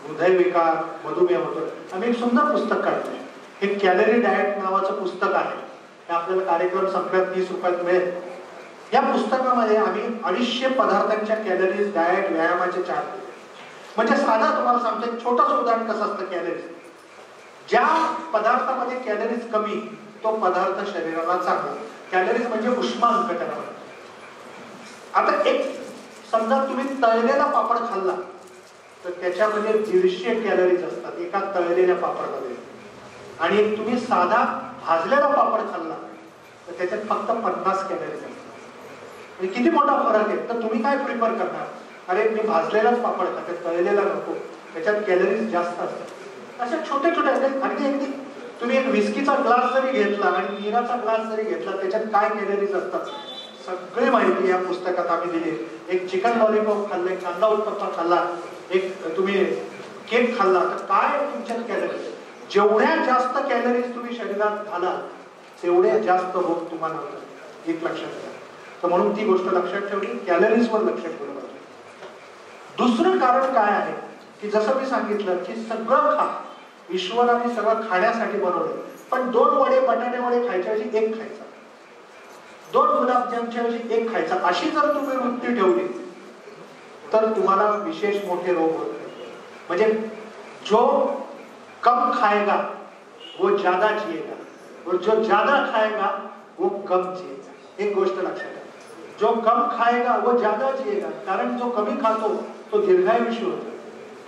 हृदयविकार, मधुमेह होतो. आम्ही एक सुंदर पुस्तक काढलंय, हे कॅलरी डाएट नावाचं पुस्तक आहे. हे आपल्याला कार्यक्रम संपल्यात 30 रुपयात मिळेल. या पुस्तकामध्ये आम्ही 250 पदार्थांच्या कॅलरीज, डाएट, व्यायामाचे चार्ट दिले. म्हणजे साधा तुम्हाला सांगतो, एक छोटंसं उदाहरण कसं असतं कॅलरीज. ज्या पदार्थामध्ये कॅलरीज कमी तो पदार्थ शरीराला चांगला. कॅलरीज म्हणजे उष्मांक त्याला. आता एक समजा तुम्ही तळलेला पापड खाल्ला तर त्याच्यामध्ये 150 कॅलरीज असतात एका तळलेल्या पापडमध्ये. आणि तुम्ही साधा भाजलेला पापड खाल्ला तर त्याच्यात फक्त 50 कॅलरीज असतात. म्हणजे किती मोठा फरक आहे. तर तुम्ही काय प्रिफर करणार, अरे मी भाजलेलाच पापड खाते, तळलेला नको, त्याच्यात कॅलरीज जास्त असतात. अशा छोटे छोटे अगदी तुम्ही एक विस्कीचा ग्लास जरी घेतला आणि नीराचा ग्लास जरी घेतला, त्याच्यात काय कॅलरीज असतात सगळी माहिती या पुस्तकात आम्ही दिली. एक चिकन लॉलीपॉप खाल्लं, एक कांदा उत्तप्पा खाल्ला, एक तुम्ही केक खाल्ला, तर काय तुमच्यात कॅलरीज. जेवढ्या जास्त कॅलरीज तुम्ही शरीरात घालाल तेवढे जास्त रोग तुम्हाला होतात. एक लक्षात घ्या. तर म्हणून ती गोष्ट लक्षात ठेवली, कॅलरीजवर लक्ष ठेवलं पाहिजे. दुसरं कारण काय आहे की जसं मी सांगितलं की सगळं खा, ईश्वराने सगळं खाण्यासाठी बनवलं, पण 2 वडे बटाटे वडे खायच्याऐवजी 1 खायचा, 2 गुलाबजामच्या ऐवजी 1 खायचा, अशी जर तुम्ही वृत्ती ठेवली तर तुम्हाला विशेष मोठे रोग होत नाही. म्हणजे जो कम खाएगा वो ज्यादा जिएगा और जो ज्यादा खाएगा वो कम जिएगा. एक गोष्ट लक्षात ठेवा, जो कम खाएगा वो ज्यादा जिएगा. कारण जो कमी खातो तो दीर्घायुषी होतो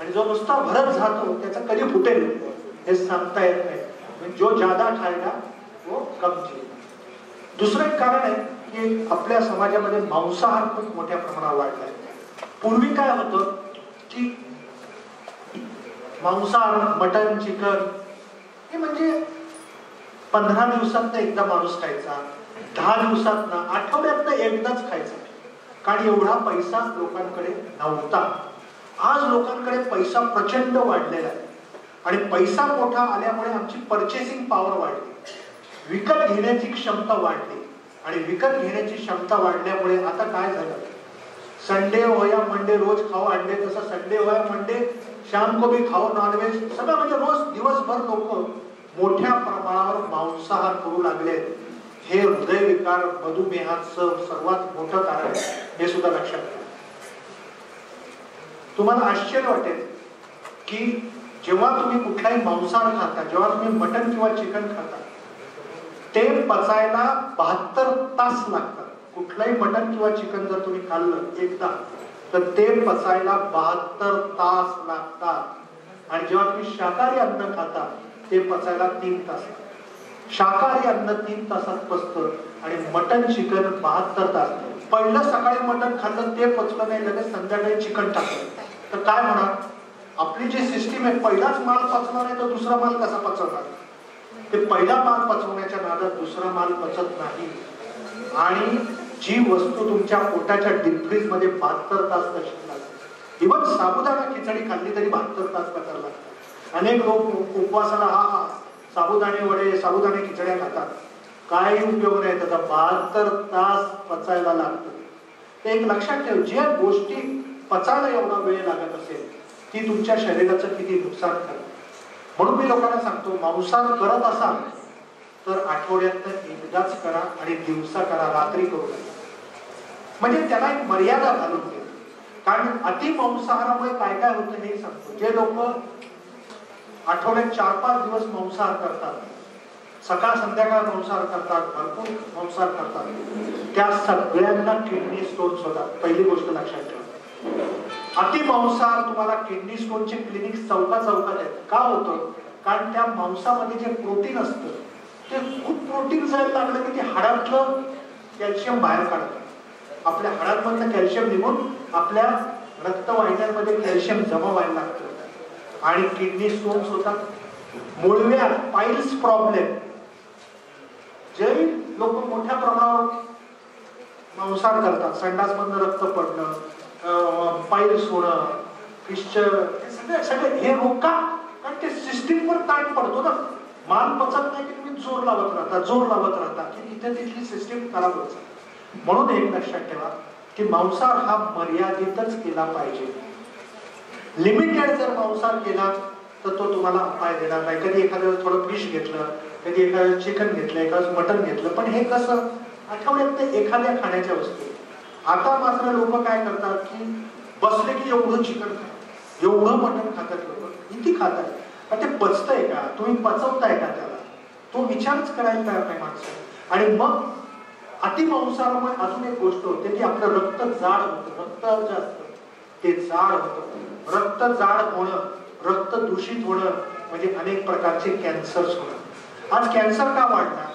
आणि जो नुसता भरत जातो त्याचा कधी फुटेल हे सांगता येत नाही. जो ज्यादा खाएगा वो कम जिएगा. दुसरं एक कारण आहे की आपल्या समाजामध्ये मांसाहार खूप मोठ्या प्रमाणावर वाढलाय. पूर्वी काय होतं की मांसाहार, मटन, चिकन हे म्हणजे 15 दिवसात एकदा माणूस खायचा, 10 दिवसात, आठवड्यात एकदाच खायचा. कारण एवढा पैसा लोकांकडे नव्हता. आज लोकांकडे पैसा प्रचंड वाढलेला आहे आणि पैसा मोठा आल्यामुळे आमची पर्चेसिंग पॉवर वाढली, विकत घेण्याची क्षमता वाढली. आणि विकत घेण्याची क्षमता वाढल्यामुळे आता काय झालं, संडे हो या मंडे रोज खाओ अंडे, तसं संडे हो या मंडे शाम को भी खाओ नॉनव्हेज. सगळं म्हणजे रोज दिवसभर लोक मोठ्या प्रमाणावर मांसाहार करू लागले. हे हृदयविकार, मधुमेहाचं सर्वात मोठं कारण आहे, हे सुद्धा लक्षात घ्या. तुम्हाला आश्चर्य वाटेल की जेव्हा तुम्ही कुठलाही मांसाहार खाता, जेव्हा तुम्ही मटन किंवा चिकन खाता, ते पचायला 72 तास लागतात. कुठलाही मटन किंवा चिकन जर तुम्ही खाल्लं एकदा तर ते पचायला 72 तास लागतात. आणि जेव्हा तुम्ही शाकाहारी अन्न खाता ते पचायला 3 तास. शाकाहारी अन्न 3 तासात पचतं आणि मटन चिकन 72 तास. पहिलं सकाळी मटन खाल्लं ते पचलं नाही, लगेच संध्याकाळी चिकन टाकलं तर काय म्हणा, आपली जी सिस्टीम आहे, पहिलाच माल पचला नाही तर दुसरा माल कसा पचवणार. ते पहिला माल पचवण्याच्या नादात दुसरा माल पचत नाही. आणि जी वस्तू तुमच्या पोटाच्या डीप फ्रीज मध्ये 72 तास तशी लागते. इव्हन साबुदाणा खिचडी खाल्ली तरी 72 तास पचायला लागतात. अनेक लोक उपवासाला हा साबुदाणे वडे, साबुदाणे खिचड्या खातात, काही उपयोग नाही त्याचा, 72 तास पचायला लागतो. ते एक लक्षात ठेव, ज्या गोष्टी पचायला एवढा वेळ लागत असेल ती तुमच्या शरीराचं किती नुकसान करते. म्हणून मी लोकांना सांगतो, मांसाहार करत असाल तर आठवड्यात एकदाच करा आणि दिवसा करा, रात्री करू नका. म्हणजे त्याला एक मर्यादा घालून घ्या. कारण अति मांसाहारामुळे काय काय होतं हे सांगतो. जे लोक आठवड्यात 4-5 दिवस मांसाहार करतात सकाळ संध्याकाळ मांसाहार करतात, भरपूर मांसाहार करतात, त्या सगळ्यांना किडनी स्टोन्स होतात. पहिली गोष्ट लक्षात ठेवा, अति मांसाहार तुम्हाला किडनी स्टोनचे क्लिनिक चौकात आहेत. का होतं? कारण त्या मांसामध्ये जे प्रोटीन असतं ते खूप प्रोटीन जायला लागलं की ते हाडातलं कॅल्शियम बाहेर काढतं. आपल्या हाडांमधलं कॅल्शियम निघून आपल्या रक्तवाहिन्यांमध्ये कॅल्शियम जमा व्हायला लागतं आणि किडनी स्टोन्स होतात. मूळव्या पाईल्स प्रॉब्लेम, जे लोक मोठ्या प्रमाणावर मांसाहार करतात, संडासमधनं रक्त पडणं, पाईल्स होणं, फिशर, सगळे हे रोग का? कारण ते सिस्टीमवर ताण पडतो ना. मान पचत नाही की तुम्ही जोर लावत राहता की तिथे तिथली सिस्टीम खराब होत. म्हणून एक लक्षात ठेवा की मांसाहार हा मर्यादितच केला पाहिजे. लिमिटेड जर मांसाहार केला तर तो तुम्हाला अपाय देणार नाही. कधी एखाद्या थोडं फिश घेतलं, कधी एखाद्या चिकन घेतलं, एखादं मटन घेतलं, पण हे कसं आठवड्यात एखाद्या खाण्याच्या वस्तू. आता मात्र लोक काय करतात की बसले की एवढं चिकन खातात, एवढं मटण खातात लोक. किती खातात? ते पचतंय का? तुम्ही पचवताय का त्याला? तो विचारच करायला तयार नाही माणसं. आणि मग अतिमांसाहारामुळे अजून एक गोष्ट होते की आपलं रक्त जाड होतं. रक्त जे असतं ते जाड होतं. रक्त जाड होणं, रक्त दूषित होणं म्हणजे अनेक प्रकारचे कॅन्सर्स होणं. आज कॅन्सर का वाढला?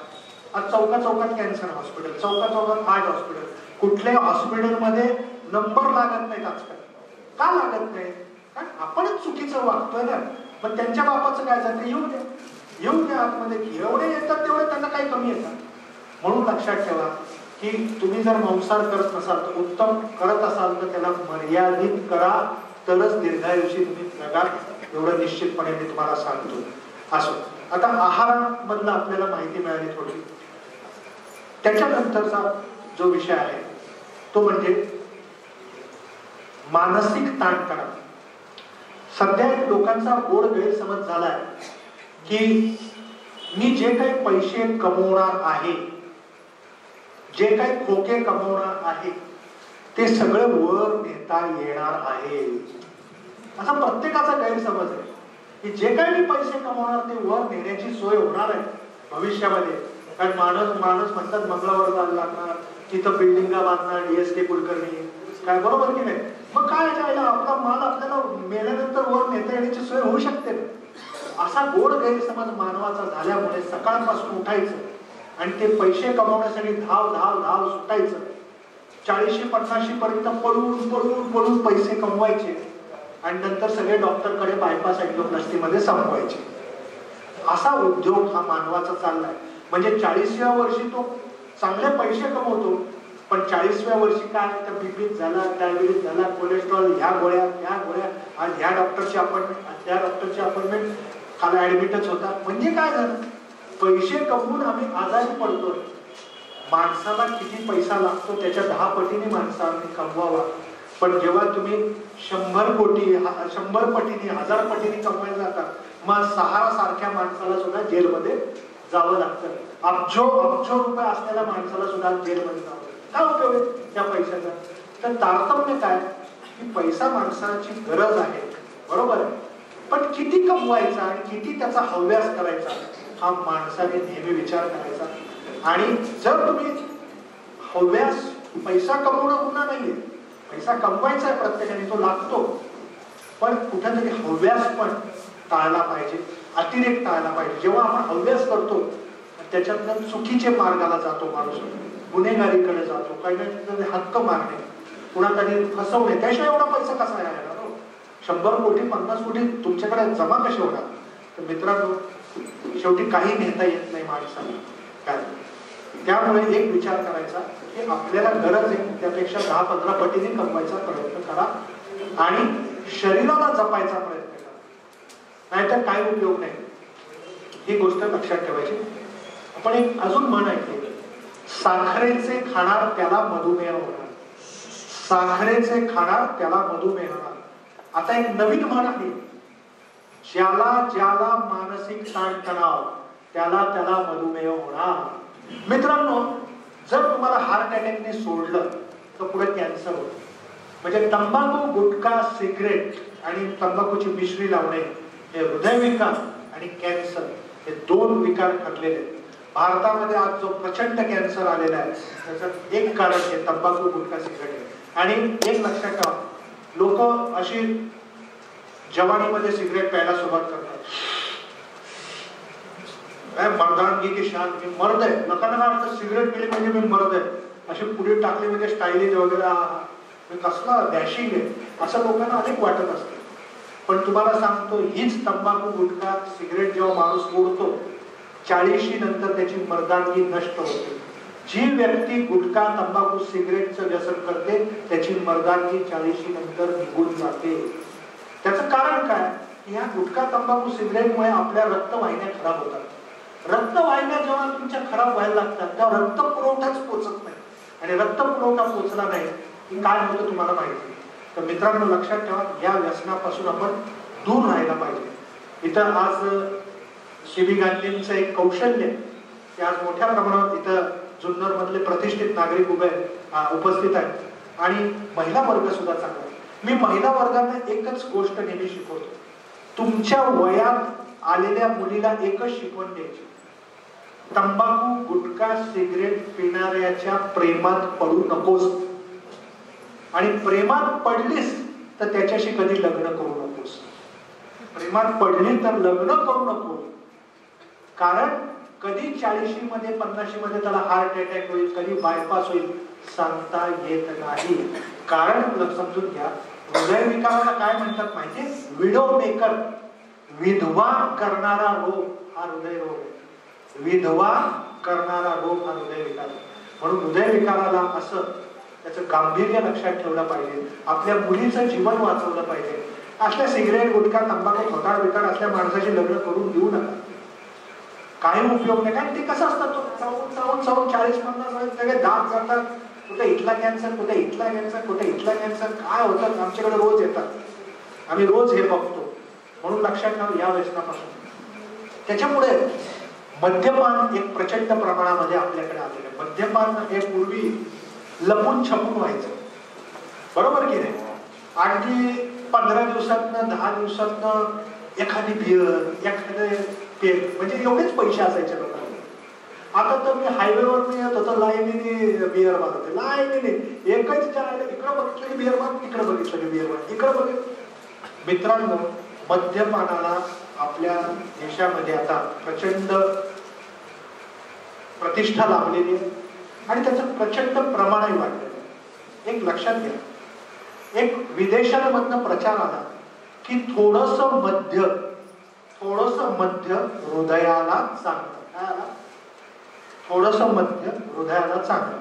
आज चौकात कॅन्सर हॉस्पिटल, चौकात हार्ट हॉस्पिटल. कुठल्याही हॉस्पिटलमध्ये नंबर लागत नाहीत आजकाल. का लागत नाही? कारण आपणच चुकीचं वागतोय ना. पण त्यांच्या बापाचं काय झालं? येऊन द्या आतमध्ये. एवढे येतात तेवढे त्यांना काही कमी येतात. म्हणून लक्षात ठेवा की तुम्ही जर मांसाहार करत नसाल तर उत्तम, करत असाल तर त्याला मर्यादित करा, तरच दीर्घायुषी तुम्ही जगाल. एवढं निश्चितपणे मी तुम्हाला सांगतो. असो, आता आहारामधलं आपल्याला माहिती मिळाली थोडी. त्याच्यानंतरचा जो विषय आहे तो म्हणजे मानसिक ताणतणाव. सध्या लोकांचा गोड गैरसमज झालाय की मी जे काही पैसे कमवणार आहे, जे काही खोके कमवणार आहे ते सगळं वर नेता येणार आहे. असा प्रत्येकाचा गैरसमज आहे की जे काही मी पैसे कमवणार ते वर नेण्याची सोय होणार आहे भविष्यामध्ये. कारण माणूस म्हणतात मंगळावर जायला लागणार, तिथं बिल्डिंगा बांधणार DSK कुलकर्णी, काय बरोबर की नाही? मग काय जायला आपला माल आपल्याला मेल्यानंतर वर नेता येण्याची सोय होऊ शकते ना. असा गोड गैरसमज मानवाचा झाल्यामुळे सकाळपासून उठायचं आणि ते पैसे कमवण्यासाठी धाव सुटायचं. 40-50 पर्यंत पळून पैसे कमवायचे आणि नंतर सगळे डॉक्टरकडे बायपास अँजिओप्लास्टीमध्ये संपवायचे. असा उद्योग हा मानवाचा चाललाय. म्हणजे 40व्या वर्षी तो चांगले पैसे कमवतो, पण 40व्या वर्षी काय तर बीपी झाला, डायबिटीज झाला, कोलेस्ट्रॉल, ह्या गोळ्या, आज ह्या डॉक्टरची अपॉइंटमेंट, आज त्या डॉक्टरची अपॉइंटमेंट, खाला ऍडमिटच होता. म्हणजे काय झालं? पैसे कमवून आम्ही आजारी पडतोय. माणसाला किती पैसा लागतो त्याच्या 10 पटीने माणसाने कमवावा. पण जेव्हा तुम्ही 100 कोटी, 100 पटीने, 1000 पटीने कमवायला जाता, मग सहारा सारख्या माणसाला सुद्धा जेलमध्ये जावं लागतं. अब्जो रुपये असलेल्या माणसाला सुद्धा जेलमध्ये जावं. काय उपयोग आहे त्या पैशाचा? तर तारतम्य काय की पैसा माणसाची गरज आहे, बरोबर आहे, पण किती कमवायचा आणि किती त्याचा हव्यास करायचा हा माणसाने नेहमी विचार करायचा. आणि जर तुम्ही हव्यास, पैसा कमवणं गुन्हा नाहीये, पैसा कमवायचा आहे प्रत्येकाने, तो लागतो, पण कुठेतरी हव्यास पण टाळला पाहिजे, अतिरेक टाळला पाहिजे. जेव्हा आपण हव्यास करतो त्याच्यातनं चुकीचे मार्गाला जातो माणूस, गुन्हेगारीकडे जातो, काही काही हक्क मारणे, कुणाकडे फसवणे, त्याशिवाय एवढा पैसा कसा येणार? 100 कोटी 50 कोटी तुमच्याकडे जमा कसे होणार? तर मित्रांनो, शेवटी काही नेता येत नाही माणसाला. काय त्यामुळे एक विचार करायचा की आपल्याला गरज आहे त्यापेक्षा 10-15 पटीने कमवायचा प्रयत्न करा आणि शरीराला जपायचा प्रयत्न करा, नाहीतर काही उपयोग नाही. ही गोष्ट लक्षात ठेवायची. आपण एक अजून म्हण ऐकली, साखरेचे खाणार त्याला मधुमेह होणार. साखरेचे खाणार त्याला मधुमेह होणार. आता एक नवीन म्हण आहे, ज्याला मानसिक ताणतणाव त्याला मधुमेह होणार. मित्रांनो, जर तुम्हाला हार्ट अटॅकने सोडलं तर पुढे कॅन्सर होतं. म्हणजे तंबाखू, गुटखा, सिगरेट आणि तंबाखूची मिश्री लावणे हे हृदयविकार आणि कॅन्सर हे 2 विकार ठरलेले आहेत. भारतामध्ये आज जो प्रचंड कॅन्सर आलेला आहे त्याचं एक कारण हे तंबाखू, गुटखा, सिगरेट आहे. आणि एक लक्षात ठेवा, लोक अशी जवानीमध्ये सिगरेट प्यायला सुरुवात करतात. मर्दानगी की शान, मी मर्द आहे. लोकांना काय वाटतं सिगरेट पिली म्हणजे मी मर्द आहे, अशी पुढे टाकली म्हणजे स्टाईलिश वगैरे, मी कसला डॅशिंग आहे असं लोकांना अनेक वाटत असतं. पण तुम्हाला सांगतो, हीच तंबाखू, गुटखा, सिगरेट जेव्हा माणूस ओढतो 40 नंतर त्याची मर्दानगी नष्ट होते. जी व्यक्ती गुटखा, तंबाखू, सिगरेटचं व्यसन करते त्याची मर्दानगी 40 नंतर निघून जाते. त्याचं कारण काय? ह्या गुटखा, तंबाखू, सिगरेटमुळे आपल्या रक्तवाहिन्या खराब होतात. रक्तवाहिन्या जेव्हा तुमच्या खराब व्हायला लागतात तेव्हा रक्त पुरवठाच पोचत नाही, आणि रक्त पुरवठा पोचला नाही की काय होतं तुम्हाला माहिती. तर मित्रांनो, लक्षात ठेवा, या व्यसनापासून आपण दूर राहायला पाहिजे. इथं आज सी.बी. गांधींचं एक कौशल्य की आज मोठ्या प्रमाणात इथं जुन्नर मधले प्रतिष्ठित नागरिक उपस्थित आहेत, आणि महिला वर्ग सुद्धा चांगला आहे. मी महिला वर्गांना एकच गोष्ट नेहमी शिकवतो, तुमच्या वयात आलेल्या मुलीला एकच शिकवण द्यायची, तंबाखू, गुटखा, सिगरेट पिणाऱ्याच्या प्रेमात पडू नकोस, आणि प्रेमात पडलीस तर त्याच्याशी कधी लग्न करू नकोस. प्रेमात पडली तर लग्न करू नको, कारण कधी 40 मध्ये 50 मध्ये त्याला हार्ट अटॅक होईल, कधी बायपास होईल, सांगता येत नाही. कारण समजून घ्या, हृदयविकाराला काय म्हणतात माहितीये? विडो मेकर, विधवा करणारा रोग हा हृदय रोग आहे. विधवा करणारा रोग हा हृदयविकार. म्हणून हृदयविकाराला असं त्याचं गांभीर्य लक्षात ठेवलं पाहिजे. आपल्या मुलीचं जीवन वाचवलं पाहिजे. असल्या सिगरेट, गुटखा, तंबाखू, थोटाड विकार असल्या माणसाची लग्न करून देऊ नका, काही उपयोग नाही. कारण ते कसं असतं, चावून 40-50 सगळे दात जातात, कुठे इथला कॅन्सर, कुठे इथला कॅन्सर, कुठे इथला कॅन्सर, काय होतं आमच्याकडे रोज येतात, आम्ही रोज हे बघतो. म्हणून लक्षात ठेवा या व्यसनापासून. त्याच्यामुळे मद्यपान एक प्रचंड प्रमाणामध्ये आपल्याकडे आलेलं आहे. मद्यपान हे पूर्वी लपून छपून व्हायचं, बरोबर की नाही? अगदी 15 दिवसातनं 10 दिवसातनं एखादी बियर, एखादे पेट, म्हणजे एवढेच पैसे असायचे लोकांना. आता तर मी हायवेवर मी येत होतो, लाईनीने बियर मारते, लाईनीने एकच इकडं बघितलं की बियर मार, इकडं बघितलं की बियर मार, इकडं बघितलं. मित्रांनो, मद्यपानाला आपल्या देशामध्ये आता प्रचंड प्रतिष्ठा लाभलेली आहे, आणि त्याचं प्रचंड प्रमाणही वाढलेलं आहे. एक लक्षात घ्या, एक विदेशांमधनं प्रचार आला की थोडस मद्य हृदयाला चांगलं. काय आला? थोडस मद्य हृदयाला चांगलं.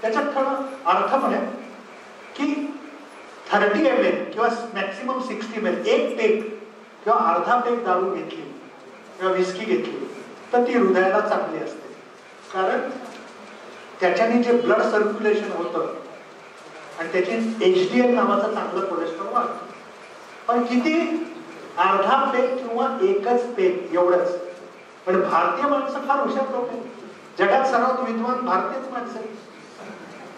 त्याच्यात थोडं अर्थ पण आहे की 30 ml किंवा मॅक्सिमम 60 ml, एक पेग किंवा अर्धा पेग दारू घेतली किंवा विस्की घेतली तर ती हृदयाला चांगली असते. कारण त्याच्याने जे ब्लड सर्क्युलेशन होतं आणि त्याचे HDL नावाचं चांगलं कोलेस्ट्रॉल वाढतं. पण किती? अर्धा पेग किंवा एकच पेग एवढंच. पण भारतीय माणसं फार हुशार लोक आहेत. जगात सर्वात विद्वान भारतीयच माणसं.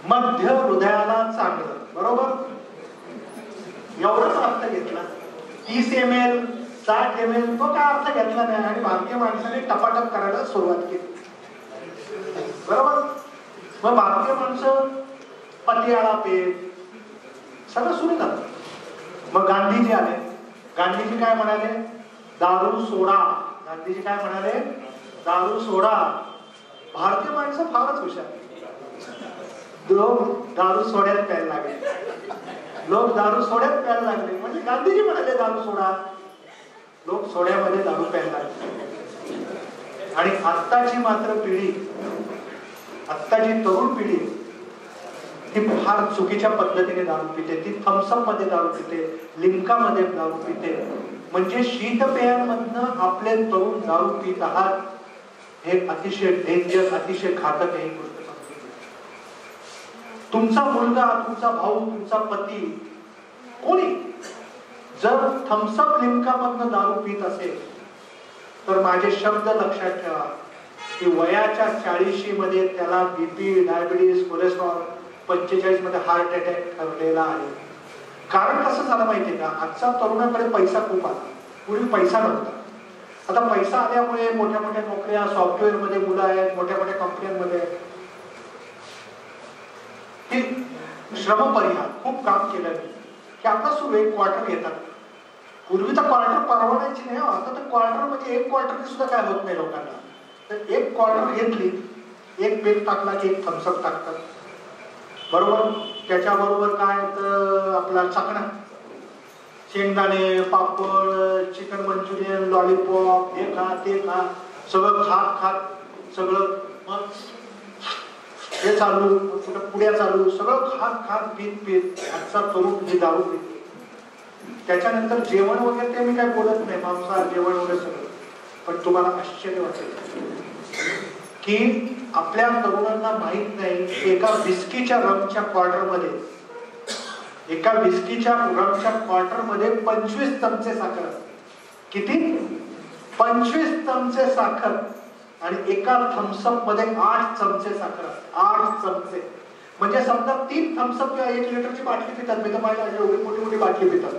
मध्य हृदयाला चांगलं, बरोबर? एवढाच अर्थ घेतला. 30 ml 60 ml तो काय अर्थ घेतला नाही, आणि भारतीय माणसाने टपाटप करायला सुरुवात केली, बरोबर? मग भारतीय माणसं पतियाळा पेग सगळं सुरू झालं. मग गांधीजी आले. गांधीजी काय म्हणाले? दारू सोडा. गांधीजी काय म्हणाले? दारू सोडा. भारतीय माणसं फारच हुशार. लोक दारू सोड्यात प्यायला लागले. लोक दारू सोड्यात प्यायला लागले म्हणजे गांधीजी म्हणाले दारू सोडा. लोक सोड्यामध्ये दारू प्यायला लागले. आणि आत्ताची मात्र पिढी, आत्ताची तरुण पिढी ती फार चुकीच्या पद्धतीने दारू पिते. ती थम्सअप मध्ये दारू पिते, लिम्का मध्ये दारू पिते. म्हणजे शीतपेयांमधनं आपले तरुण दारू पित आहात. हे अतिशय डेंजर, अतिशय घातक आहे. तुमचा मुलगा, तुमचा भाऊ, तुमचा पती, कोणी जर थम्सअप लिम्का मधनं दारू पित असेल तर माझे शब्द लक्षात ठेवा की वयाच्या 40 मध्ये त्याला बीपी, डायबिटीस, कोलेस्ट्रॉल, 45 मध्ये हार्ट अटॅक ठरलेला आहे. कारण कसं झालं माहितीये का? आजचा तरुणाकडे पैसा खूप आला, पूर्वी पैसा नव्हता. आता पैसा आल्यामुळे मोठ्या मोठ्या नोकऱ्या, सॉफ्टवेअर मध्ये मुलं आहेत, मोठ्या मोठ्या कंपन्यांमध्ये आहेत. हे श्रम परिहार खूप काम केलं मी की आता सुरू एक क्वार्टर येतात. पूर्वी तर क्वार्टर परवडायची नाही, आता तर क्वार्टर म्हणजे एक क्वार्टर सुद्धा काय होत नाही लोकांना. तर एक क्वार्टर घेतली, एक पेक टाकला की एक थम्सअप टाकतात, बरोबर. त्याच्याबरोबर काय तर आपला चकणा, शेंगदाणे, पापड, चिकन मंचुरियन, लॉलीपॉप, हे खा ते खा, सगळं खात खात सगळं मग हे चालू, कुठं पुड्या चालू, सगळं खात खात पीत पीत आजचा तरुण ही दारू पिते. त्याच्यानंतर जेवण वगैरे ते मी काय बोलत नाही, मांसाहार जेवण वगैरे सगळं. पण तुम्हाला आश्चर्य वाटेल की आपल्या तरुणांना माहित नाही एका विस्कीच्या रमच्या क्वार्टरमध्ये, एका विस्कीच्या रमच्या क्वार्टरमध्ये 25 चमचे साखर असते. किती? 25 चमचे साखर. आणि एका थम्सअप मध्ये 8 चमचे साखर असते. 8 चमचे म्हणजे समजा 3 थम्सअप किंवा 1 लिटरची बाटली पितात, मी तर पाहिलं एवढी मोठी मोठी बाटली पितात.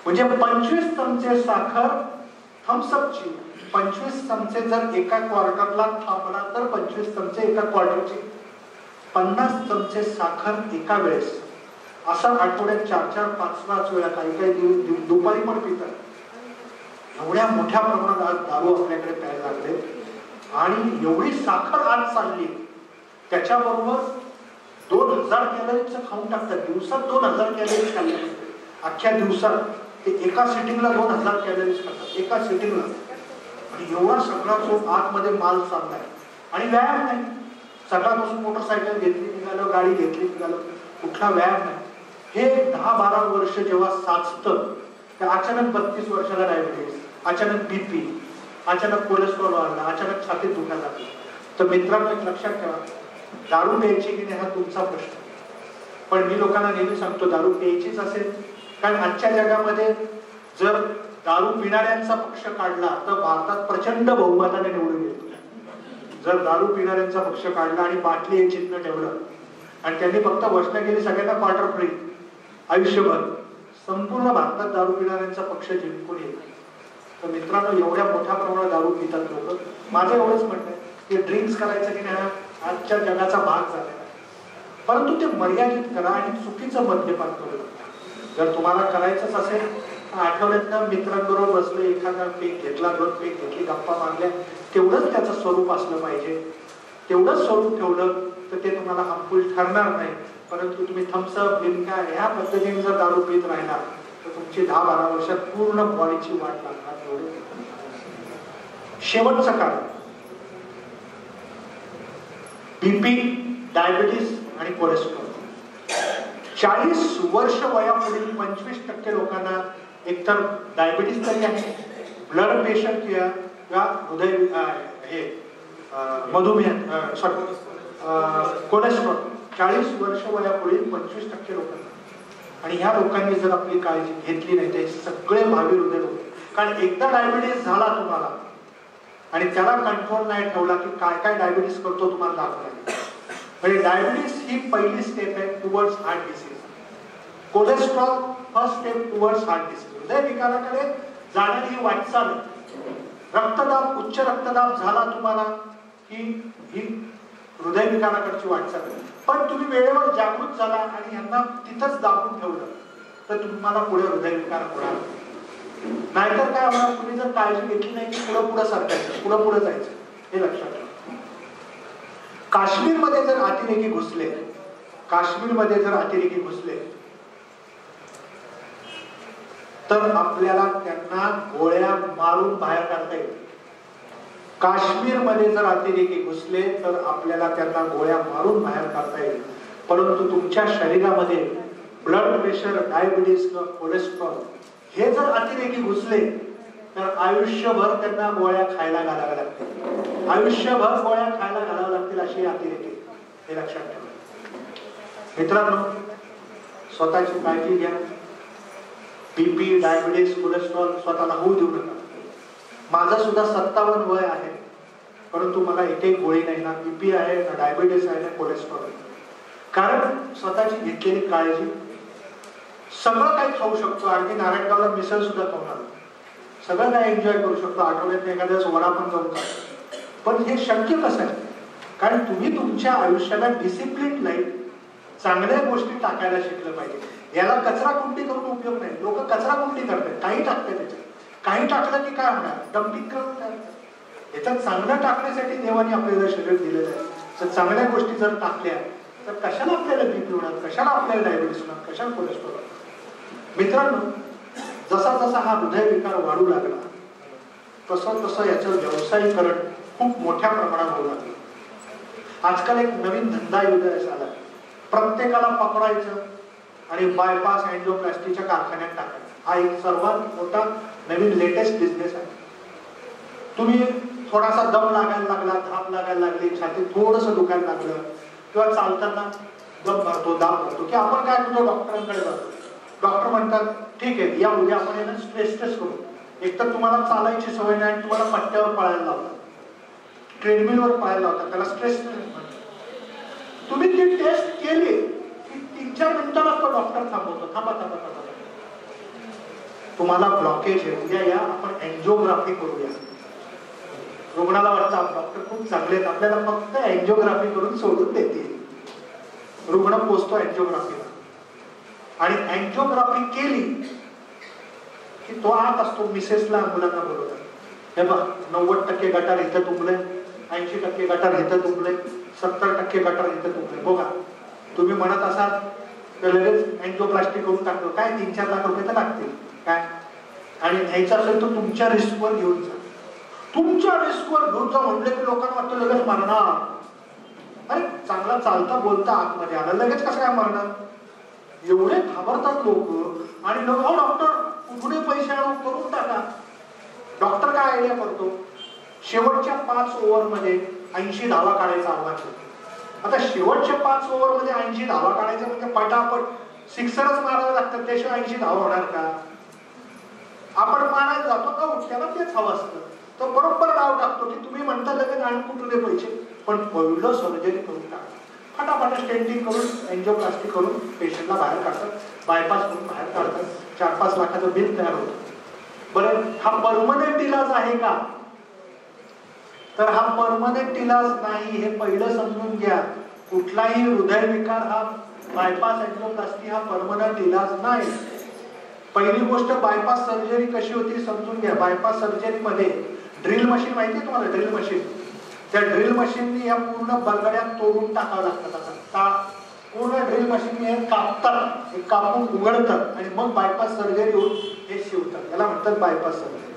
म्हणजे 25 चमचे साखर थम्सअपची. 25 चमचे जर एका क्वार्टरला थांबला तर 25 चमचे एका क्वार्टरची. 50 चमचे साखर एका वेळेस. असं आठवड्यात 4-4, 5-5 वेळा, काही काही दुपारी पण पितात. एवढ्या मोठ्या प्रमाणात आज दारू आपल्याकडे प्यायला लागले आणि एवढी साखर आज चालली. त्याच्याबरोबर 2000 कॅलरीजचं खाऊन टाकतात. दिवसात 2000 कॅलरीज खाल्ल्या, अख्ख्या दिवसात ते एका सिटिंगला 2000 कॅलरीज खातात, एका सिटिंगला. आणि एवढा सगळा जो आतमध्ये माल चाललाय आणि व्यायाम नाही. सकाळपासून मोटरसायकल घेतली निघालो, गाडी घेतली निघालो, कुठला व्यायाम नाही. हे 10-12 वर्ष जेव्हा साचतं, तर अचानक 32 वर्षाला डायबिटीस, अचानक बीपी, अचानक कोलेस्ट्रॉल वाढला, अचानक छातीत दुखायला लागली. तर मित्रांनो एक लक्षात ठेवा, दारू प्यायची की नाही हा तुमचा प्रश्न. पण मी लोकांना नेहमी सांगतो दारू प्यायचीच असेल, कारण आजच्या जगामध्ये जर दारू पिणाऱ्यांचा पक्ष काढला तर भारतात प्रचंड बहुमताने निवडून येतो. जर दारू पिणाऱ्यांचा पक्ष काढला आणि बाटली एक चिन्ह ठेवलं आणि त्यांनी फक्त घोषणा केली सगळ्यांना क्वार्टर फ्री आयुष्यभर, संपूर्ण भारतात दारू पिणाऱ्यांचा पक्ष जिंकून येईल. तर मित्रांनो एवढ्या मोठ्या प्रमाणात दारू पितात लोक. माझं एवढंच म्हणणं आहे की ड्रिंक्स करायचं की नाही आजच्या जगाचा भाग झालेला आहे, परंतु ते मर्यादित करा आणि चुकीचं मद्यपान करू नका. जर तुम्हाला करायचंच असेल आठवड्यातनं मित्रांबरोबर बसलो, एखादा पेक घेतला, 2 पेक घेतली, गप्पा मारल्या, तेवढंच त्याचं स्वरूप असलं पाहिजे. तेवढंच स्वरूप ठेवलं तर ते तुम्हाला हार्मफुल ठरणार नाही. परंतु तुम्ही थम्सअप, लिम्का ह्या पद्धतीने जर दारू पित राहिला तर तुमची 10-12 वर्षात पूर्ण बॉडीची वाट लागणार. एवढं शेवटचं कारण बीपी, डायबिटीस आणि कोलेस्ट्रॉल. 40 वर्ष वयापुढील 25% लोकांना एकतर डायबिटीस तरी आहे, ब्लड प्रेशर किंवा हृदय हे मधुमेह कोलेस्ट्रॉल. 40 वर्ष वयापुढील 25% लोकांना. आणि ह्या लोकांनी जर आपली काळजी घेतली नाही ते सगळे भावी हृदयरोग. कारण एकदा डायबिटीस झाला तुम्हाला आणि त्याला कंट्रोल नाही ठेवला की काय काय डायबिटीस करतो तुम्हाला दाखवला. म्हणजे डायबिटीस ही पहिली स्टेप आहे towards heart disease. Cholesterol first step towards heart disease. हृदयविकाराकडे जाणारी ही वाटचाल. रक्तदाब, उच्च रक्तदाब झाला तुम्हाला की ही हृदयविकाराकडची वाटचाल. पण तुम्ही वेळेवर जागृत झाला आणि यांना तिथंच दाबून ठेवलं तर तुम्हाला पुढे हृदयविकार होणार. नाहीतर काय होणार, तुम्ही जर काळजी घेतली नाही की पुढं पुढं सरकायचं, पुढं पुढं जायचं. हे लक्षात ठेवा. काश्मीरमध्ये जर अतिरेकी घुसले, काश्मीरमध्ये जर अतिरेकी घुसले तर आपल्याला त्यांना गोळ्या मारून बाहेर काढता येईल. काश्मीरमध्ये जर अतिरेकी घुसले तर आपल्याला त्यांना गोळ्या मारून बाहेर काढता येईल. परंतु तुमच्या शरीरामध्ये ब्लड प्रेशर, डायबिटीस किंवा कोलेस्ट्रॉल हे जर अतिरेकी घुसले तर आयुष्यभर त्यांना गोळ्या खायला घालाव्या लागतील. आयुष्यभर गोळ्या खायला घालाव्या लागतील अशी अतिरेकी. हे लक्षात ठेवा. मित्रांनो स्वतःची काळजी घ्या. बीपी, डायबिटीस, कोलेस्ट्रॉल स्वतःला होऊ देऊ नका. माझं सुद्धा 57 वय आहे, परंतु मला एकही गोळी नाही, ना बीपी आहे, ना डायबिटीस आहे, ना कोलेस्ट्रॉल आहे. कारण स्वतःची घेतलेली काळजी. सगळं काही खाऊ शकतो. अगदी नारायणगावला मिसळ सुद्धा खाऊन आलो. सगळं काय एन्जॉय करू शकतो, आठवड्यात एखाद्या वेळेस वडा पण जाऊन खातो. पण हे शक्य कसं आहे? कारण तुम्ही तुमच्या आयुष्याला डिसिप्लिन लाईफ, चांगल्या गोष्टी टाकायला शिकलं पाहिजे. याला कचरा कुंडी करून उपयोग नाही. लोक कचरा कुंडी करतात, काही टाकतात त्याच्यात. काही टाकलं की काय होणार? डम्पिंग करून काय? याच्यात चांगलं टाकण्यासाठी देवाने आपल्याला शरीर दिलेलं आहे. तर चांगल्या गोष्टी जर टाकल्या तर कशाला आपल्याला बीपी होणार, कशाला आपल्याला डायबिटीस होणार, कशाला कोलेस्ट्रॉल होणार? मित्रांनो, जसा जसा हा हृदयविकार वाढू लागला तसं तसं याचं व्यावसायीकरण खूप मोठ्या प्रमाणात होऊ लागलं. आजकाल एक नवीन धंदा उदयास आला. प्रत्येकाला पकडायचं आणि बायपास अँजिओप्लास्टीच्या कारखान्यात टाकायचं. हा एक सर्वात मोठा नवीन लेटेस्ट बिझनेस आहे. तुम्ही थोडासा दम लागायला लागला, धाप लागायला लागली, छातीत थोडंसं दुखायला लागलं किंवा चालताना दम भरतो, दाब भरतो की आपण काय करतो? डॉक्टरांकडे जातो. डॉक्टर म्हणतात ठीक आहे, या उद्या आपण यांना स्ट्रेस टेस्ट करू. एक तर तुम्हाला चालायची सवय नाही, तुम्हाला पट्ट्यावर पळायला लावतात, ट्रेडमिलवर पळायला लावतात, त्याला स्ट्रेस टेस्ट म्हणतात. तुम्ही ती टेस्ट केली की 3-4 मिनिटांना तो डॉक्टर थांबवतो. थांबा थांबा थांबा, तुम्हाला ब्लॉकेज आहे, उद्या या आपण अँजिओग्राफी करूया. रुग्णाला वाटतं डॉक्टर खूप चांगले आहेत, आपल्याला फक्त अँजिओग्राफी करून सोडून देतील. रुग्ण पोचतो अँजिओग्राफीला आणि अँजिओग्राफी केली की तो आत असतो. मिसेसला मुलांना बोलवतात, हे बघ 90% गटार इथं तुंबले, 80% गटार इथं तुंबले, 70% गटार इथं तुंबले. बघा, तुम्ही म्हणत असाल तर लगेच अँजिओप्लास्टी करून टाकतो. काय 3-4 लाख रुपये तर लागतील काय? आणि न्यायचं असेल तर तुमच्या रिस्कवर घेऊन जा. तुमच्या रिस्कवर घेऊन जा म्हणले की लोकांना वाटतं लगेच मरणार. अरे चांगला चालता बोलता आतमध्ये आला, लगेच कसं काय मरणार? एवढे घाबरतात लोक. आणि डॉक्टर पुढे पैसे आणून करून टाका. डॉक्टर काय आयडिया करतो? शेवटच्या 5 ओव्हरमध्ये 80 धावा काढायचा आव्हान करतो. आता शेवटच्या 5 ओव्हरमध्ये 80 धावा काढायचं म्हणजे पटापट सिक्सरच मारावे लागतात, त्याशिवाय 80 धावा होणार का? आपण मारायला जातो का त्याला तेच हवं असतं. तर बरोबर डाव टाकतो की तुम्ही म्हणता लगेच आणि कुठले पैसे, पण पहिलं सर्जरी करून टाका. फटाफट स्टेंटिंग करून अँजिओप्लास्टी करून पेशंटला बाहेर काढतात, बायपास करून बाहेर काढतात. 4-5 लाखाचं बिल तयार होतं. बरं, हा परमनंट इलाज आहे का? तर हा परमनंट इलाज नाही, हे पहिलं समजून घ्या. कुठलाही हृदयविकार हा बायपास अँजिओप्लास्टी हा परमनंट इलाज नाही. पहिली गोष्ट, बायपास सर्जरी कशी होती समजून घ्या. बायपास सर्जरीमध्ये ड्रिल मशीन माहिती आहे तुम्हाला? ड्रिल मशीन, त्या ड्रिल मशीननी या पूर्ण बरगड्या तोडून टाकाव्या लागतात. आता पूर्ण ड्रिल मशीन हे कापतात, हे कापून उघडतात आणि मग बायपास सर्जरी होऊन हे शिवतात. याला म्हणतात बायपास सर्जरी.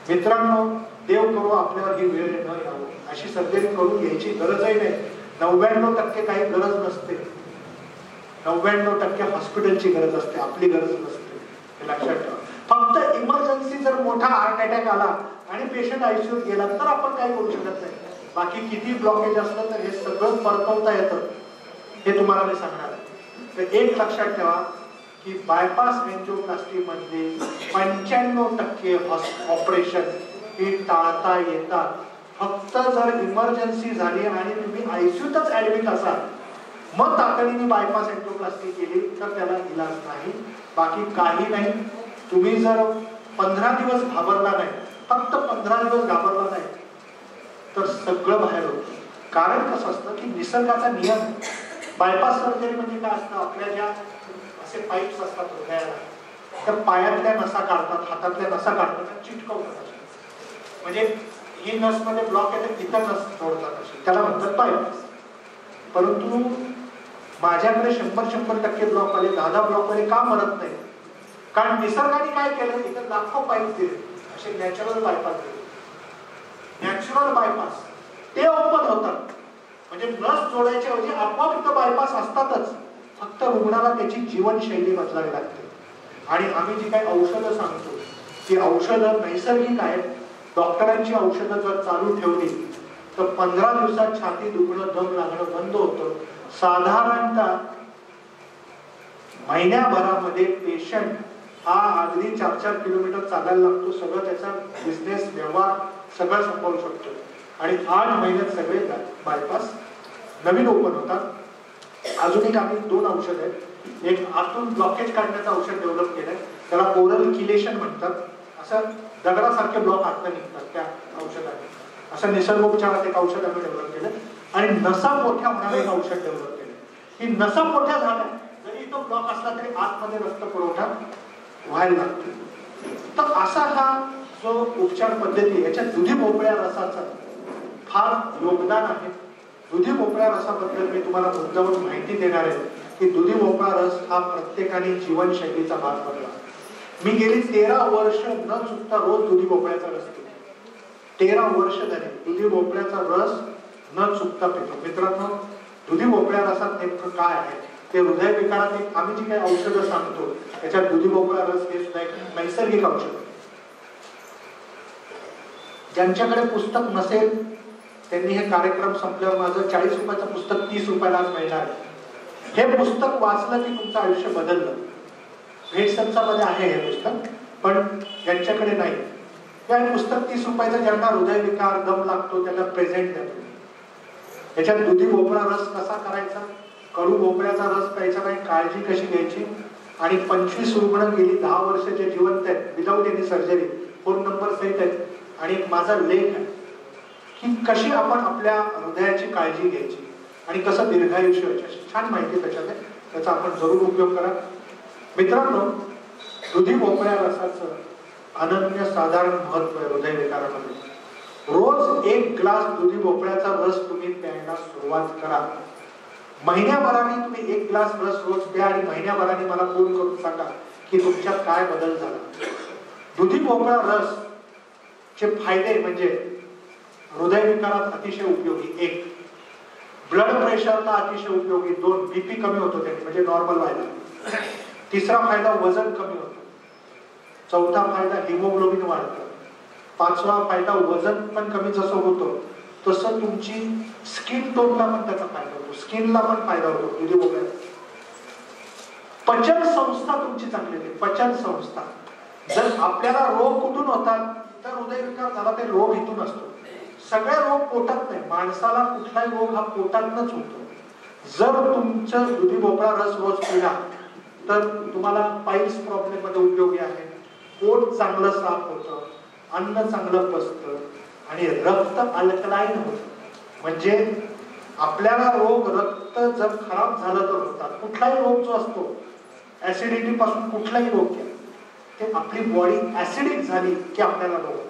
मित्रांनो, देव करू आपल्यावर ही वेळ न यावं, अशी सर्जरी करून घ्यायची गरजही नाही. 99% काही गरज नसते. 99% हॉस्पिटलची गरज असते, आपली गरज नसते. हे लक्षात ठेवा. फक्त इमर्जन्सी जर मोठा हार्ट अटॅक आला आणि पेशंट आयसीयूत गेला तर आपण काही करू शकत नाही. बाकी किती ब्लॉकेज असलं तर हे सगळं परतवता येतं, हे तुम्हाला मी सांगणार आहे. तर एक लक्षात ठेवा की बायपास अँजिओप्लास्टी मध्ये 95% ऑपरेशन हे टाळता येतात. फक्त जर इमर्जन्सी झाली आणि तुम्ही आयसीयूतच ऍडमिट असाल, मग तातडीने बायपास अँजिओप्लास्टी केली तर त्याला इलाज नाही, बाकी काही नाही. तुम्ही जर 15 दिवस घाबरला नाही, फक्त 15 दिवस घाबरला नाही तर सगळं बाहेर होतं. कारण कसं असतं की निसर्गाचा नियम. बायपास सर्जरी म्हणजे काय असतं? आपल्या ज्या असे पाईप्स असतात हृदयाला, तर पायातल्या नसा काढतात, हातातल्या नसा काढतात, चिटकवतात. म्हणजे ही नस मध्ये ब्लॉक येते, तिथं नस जोडतात, अशी त्याला म्हणतात बायपास. परंतु माझ्याकडे 100% ब्लॉक आले, 10 ब्लॉक आले का मरत नाही? कारण निसर्गाने काय केलं, तिथे लाखो पाईप दिले, असे नॅचरल बायपास दिले. नॅचरल बायपास ते ओपन होतात, म्हणजे नस जोडायच्या ऐवजी आपोआप इथं बायपास असतातच. फक्त रुग्णाला त्याची जीवनशैली बदलावी लागते. आणि आम्ही जी काही औषधं सांगतो ती औषधं नैसर्गिक आहेत. डॉक्टरांची औषधं जर चालू ठेवली तर 15 दिवसात छाती दुखणं, दम लागणं बंद होतं. साधारणतः महिन्याभरामध्ये पेशंट हा अगदी 4-4 किलोमीटर चालायला लागतो. सगळं त्याचा बिझनेस, व्यवहार सगळं संपवू शकतो. आणि 8 महिन्यात सगळे बायपास नवीन ओपन होतात. अजून एक आम्ही 2 औषध आहेत. एक आतून ब्लॉकेज काढण्याचं औषध डेव्हलप केलंय, त्याला ओरल किलेशन म्हणतात. असं दगडासारखे ब्लॉक आतनं निघतात त्या औषधाने. असं निसर्गोपचारात एक औषध आम्ही डेव्हलप केलं आणि नसा मोठ्या होण्याला एक औषध डेव्हलप केलं. ही नसा मोठ्या झाल्या जरी तो ब्लॉक असला तरी आतमध्ये रक्त पुरवठा व्हायला लागतो. तर असा हा जो उपचार पद्धती याच्यात दुधी भोपळ्या रसाचं फार योगदान आहे. दुधी भोपळ्या रसाबद्दल मी तुम्हाला मुद्दावरून माहिती देणार आहे की दुधी भोपळा रस हा प्रत्येकाने जीवनशैलीचा भाग बनला. मी गेली 13 वर्ष न चुकता रोज दुधी भोपळ्याचा रस पितो. 13 वर्ष झाले दुधी भोपळ्याचा रस न चुकता पितो. मित्रांनो, दुधी भोपळ्या रसात नेमकं काय आहे ते हृदय विकारात आम्ही जी काही औषधं सांगतो त्याच्यात दुधी भोपळा रस हे सुद्धा एक नैसर्गिक औषध. ज्यांच्याकडे पुस्तक नसेल त्यांनी हे कार्यक्रम संपल्यावर माझं 40 रुपयाचं पुस्तक 30 रुपयाला मिळणार आहे. हे पुस्तक वाचलं की तुमचं आयुष्य बदललं. भेट संचामध्ये आहे हे पुस्तक, पण ज्यांच्याकडे नाही हे पुस्तक 30 रुपयाचं. ज्यांना हृदयविकार दम लागतो त्यांना प्रेझेंट देतो. याच्यात दुधी भोपळा रस कसा करायचा, कडू भोपळ्याचा रस प्यायचा नाही, काळजी कशी घ्यायची आणि 25 रुग्ण गेली 10 वर्षाचे जिवंत आहेत without any surgery. Phone number सहित आहेत आणि एक माझा लेख आहे की कशी आपण आपल्या हृदयाची काळजी घ्यायची आणि कसं दीर्घायुष्य व्हायची. छान माहिती त्याच्यात आहे, त्याचा आपण जरूर उपयोग करा. मित्रांनो, दुधी भोपळ्या रसाचं अनन्य साधारण महत्व आहे हृदयविकारामध्ये. रोज 1 ग्लास दुधी भोपळ्याचा रस तुम्ही प्यायला सुरुवात करा. महिन्याभराने तुम्ही 1 ग्लास रस रोज प्या आणि महिन्याभराने मला फोन करून सांगा की तुमच्यात काय बदल झाला. दुधी भोपळा रस चे फायदे म्हणजे हृदयविकारात अतिशय उपयोगी. 1, ब्लड प्रेशरला अतिशय उपयोगी. 2, बीपी कमी होतो त्याने म्हणजे नॉर्मल व्हायला. 3रा फायदा वजन कमी होतं. 4था फायदा हिमोग्लोबिन वाढतं. 5वा फायदा वजन पण कमी जसं होतं तसं तुमची स्किन टोनला पण त्याचा फायदा होतो. स्किनला पण फायदा होतो दुधी भोपळ्याचा. पचन संस्था तुमची चांगली होते. पचन संस्था. जर आपल्याला रोग कुठून होतात तर हृदयविकार झाला ते रोग इथून असतो. सगळे रोग पोटात नाही. माणसाला कुठलाही रोग हा पोटातनच होतो. जर तुमचं दुधी भोपळा रस रोज पिला तर तुम्हाला पाईल्स प्रॉब्लेम मध्ये उपयोगी आहे. पोट चांगलं साफ होतं, अन्न चांगलं पचतं आणि रक्त अल्कलाईन होतं. म्हणजे आपल्याला रोग रक्त जर खराब झालं तर होतात. कुठलाही रोग जो असतो ऍसिडिटी पासून कुठलाही रोग घ्या ते आपली बॉडी ऍसिडिक झाली की आपल्याला रोग होतात.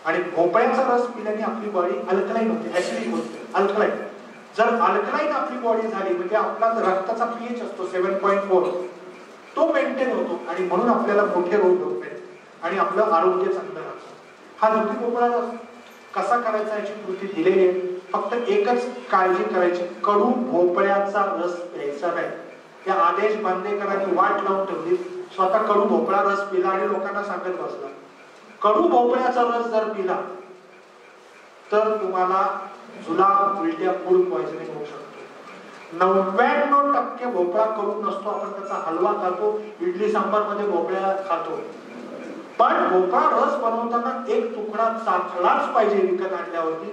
आणि भोपळ्याचा रस पिल्याने आपली बॉडी अल्कलाईन होते, ऍसिडिक होते, अल्कलाईन. जर अल्कलाईन आपली बॉडी झाली म्हणजे आपला रक्ताचा पीएच असतो 7.4 तो मेंटेन होतो आणि म्हणून आपल्याला मोठे रोग होत नाहीत आणि आपलं आरोग्य चांगलं राहतं. हा दुधी भोपळा रस कसा करायचा याची कृती दिलेली आहे. फक्त एकच काळजी करायची, कडू भोपळ्याचा रस प्यायचा नाही. त्या आदेश बांदेकरांनी वाट लावून ठेवली. स्वतः कडू भोपळा रस पिला आणि लोकांना सांगत बसला. कडू भोपळ्याचा रस जर पिला तर तुम्हाला जुलाब, उलट्या, फूड पॉइझनिंग होऊ शकतो. 99% भोपळा कडू नसतो. आपण त्याचा हलवा खातो, इडली सांबार मध्ये भोपळ्या खातो. पण भोपळा रस बनवताना एक तुकडा चाखलाच पाहिजे विकत आणल्यावरती.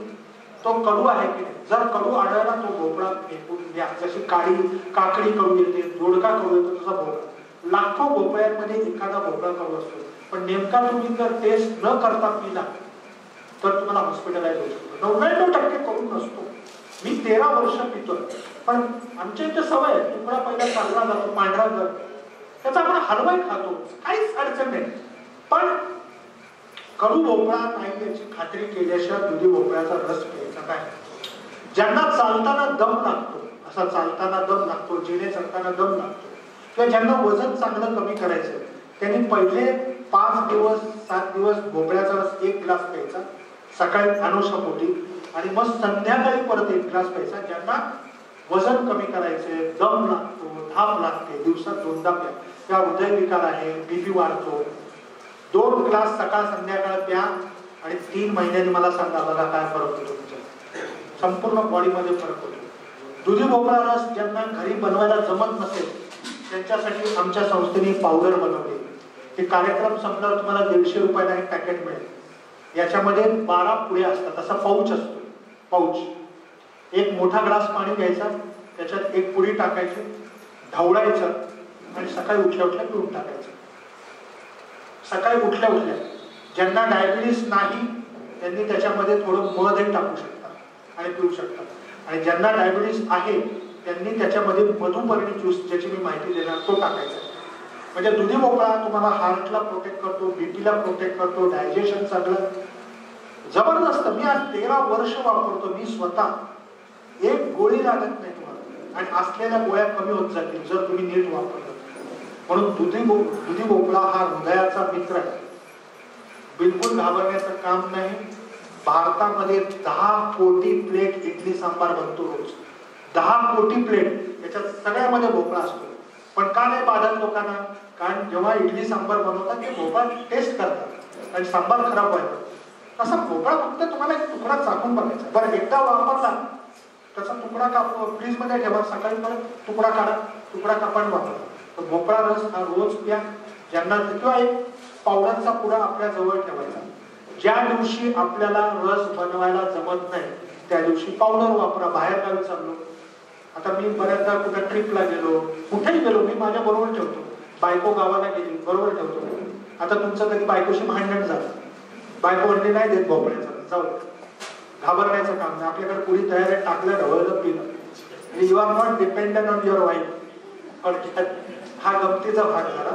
तो कडू आहे की नाही. जर कडू आढळला तो भोपळा फेकून द्या. जशी काकडी कडू येते, दोडका कडू येतो तसा भोपळा. लाखो भोपळ्यांमध्ये एखादा भोपळा कडू असतो. पण नेमका तुम्ही जर टेस्ट न करता पिला तर तुम्हाला हॉस्पिटलाइज होऊ शकतो. 99% कडू नसतो. मी 13 वर्ष पितोय पण आमच्या इथे सवय आहे. तुकडा पहिला चालला जातो, पांढरा जर त्याचा आपण हलवाही खातो, काहीच अडचण नाही. पण कडू भोपळा नाही याची खात्री केल्याशिवाय दुधी भोपळ्याचा रस प्यायचा नाही. ज्यांना चालताना दम लागतो, असा चालताना दम लागतो, जिने चढताना दम लागतो, किंवा ज्यांना वजन चांगलं कमी करायचं त्यांनी पहिले 5 दिवस 7 दिवस भोपळ्याचा रस 1 ग्लास प्यायचा सकाळी अनुषापोटी आणि मग संध्याकाळी परत 1 ग्लास प्यायचा. ज्यांना वजन कमी करायचे, दम लागतो, धाप लागते, दिवसात 2दा प्या. त्या हृदयविकार आहे, बीपी वाढतो, 2 ग्लास सकाळ संध्याकाळ प्या आणि 3 महिन्यांनी मला सांगा बघा काय फरक होतो तुमच्या संपूर्ण बॉडीमध्ये फरक होतो. दुधी भोपळा रस ज्यांना घरी बनवायला जमत नसेल त्यांच्यासाठी आमच्या संस्थेने पावडर बनवली. ते कार्यक्रम संपल्यावर तुम्हाला 150 रुपयाला एक पॅकेट मिळेल. याच्यामध्ये 12 पुड्या असतात. असा पाऊच असतो. पाऊच एक मोठा ग्लास पाणी घ्यायचा, त्याच्यात 1 पुडी टाकायची, ढवळायचं आणि सकाळी उठल्या उठल्या पिऊन टाकायचं. सकाळी उठल्या उठल्या ज्यांना डायबिटीस नाही त्यांनी त्याच्यामध्ये थोडं मधही टाकू शकतात आणि पिऊ शकतात, आणि ज्यांना डायबिटीस आहे त्यांनी त्याच्यामध्ये मधुपर्णी ज्यूस, ज्याची मी माहिती देणार, तो टाकायचा. म्हणजे दुधी भोपळा तुम्हाला हार्टला प्रोटेक्ट करतो, बीपीला प्रोटेक्ट करतो, डायजेशन चांगलं जबरदस्त. मी आज 13 वर्ष वापरतो मी स्वतः, एक गोळी लागत नाही तुम्हाला, आणि असलेल्या गोळ्या कमी होत जातील जर तुम्ही नीट वापरलं. म्हणून दुधी भोपळा हा हृदयाचा मित्र आहे, बिलकुल घाबरण्याचं काम नाही. भारतामध्ये 10 कोटी प्लेट इडली सांबार बनतो रोज, 10 कोटी प्लेट, त्याच्यात सगळ्यामध्ये भोपळा असतो. पण का नाही बाधत लोकांना? कारण जेव्हा इडली सांबार बनवतात ते भोपळा टेस्ट करतात आणि सांबार खराब व्हायला. तसा भोपळा फक्त तुम्हाला एक तुकडा चाकून बघायचा. बरं, एकदा वापरला त्याचा तुकडा फ्रीज मध्ये ठेवा, सकाळी परत तुकडा काढा, तुकडा कापून वापरा. तर भोपळा रस हा रोज प्या. ज्यांना, किंवा एक पावडरचा पुडा आपल्या जवळ ठेवायचा. ज्या दिवशी आपल्याला रस बनवायला जमत नाही त्या दिवशी पावडर वापरा. बाहेर गावी चाललो, आता मी बऱ्याचदा कुठे ट्रिपला गेलो, कुठेही गेलो, मी माझ्या बरोबर ठेवतो. बायको गावाला गेली, बरोबर ठेवतो. आता तुमचं कधी बायकोशी भांडण झालं, बायको म्हणली नाही देत भोपळ्याचं, जाऊ घाबरण्याचं काम नाही. आपल्याकडे पुढे तयार आहे, टाकलं, ढवळलं, पिलं. You are not dependent on your wife. हा गमतीचा भाग झाला.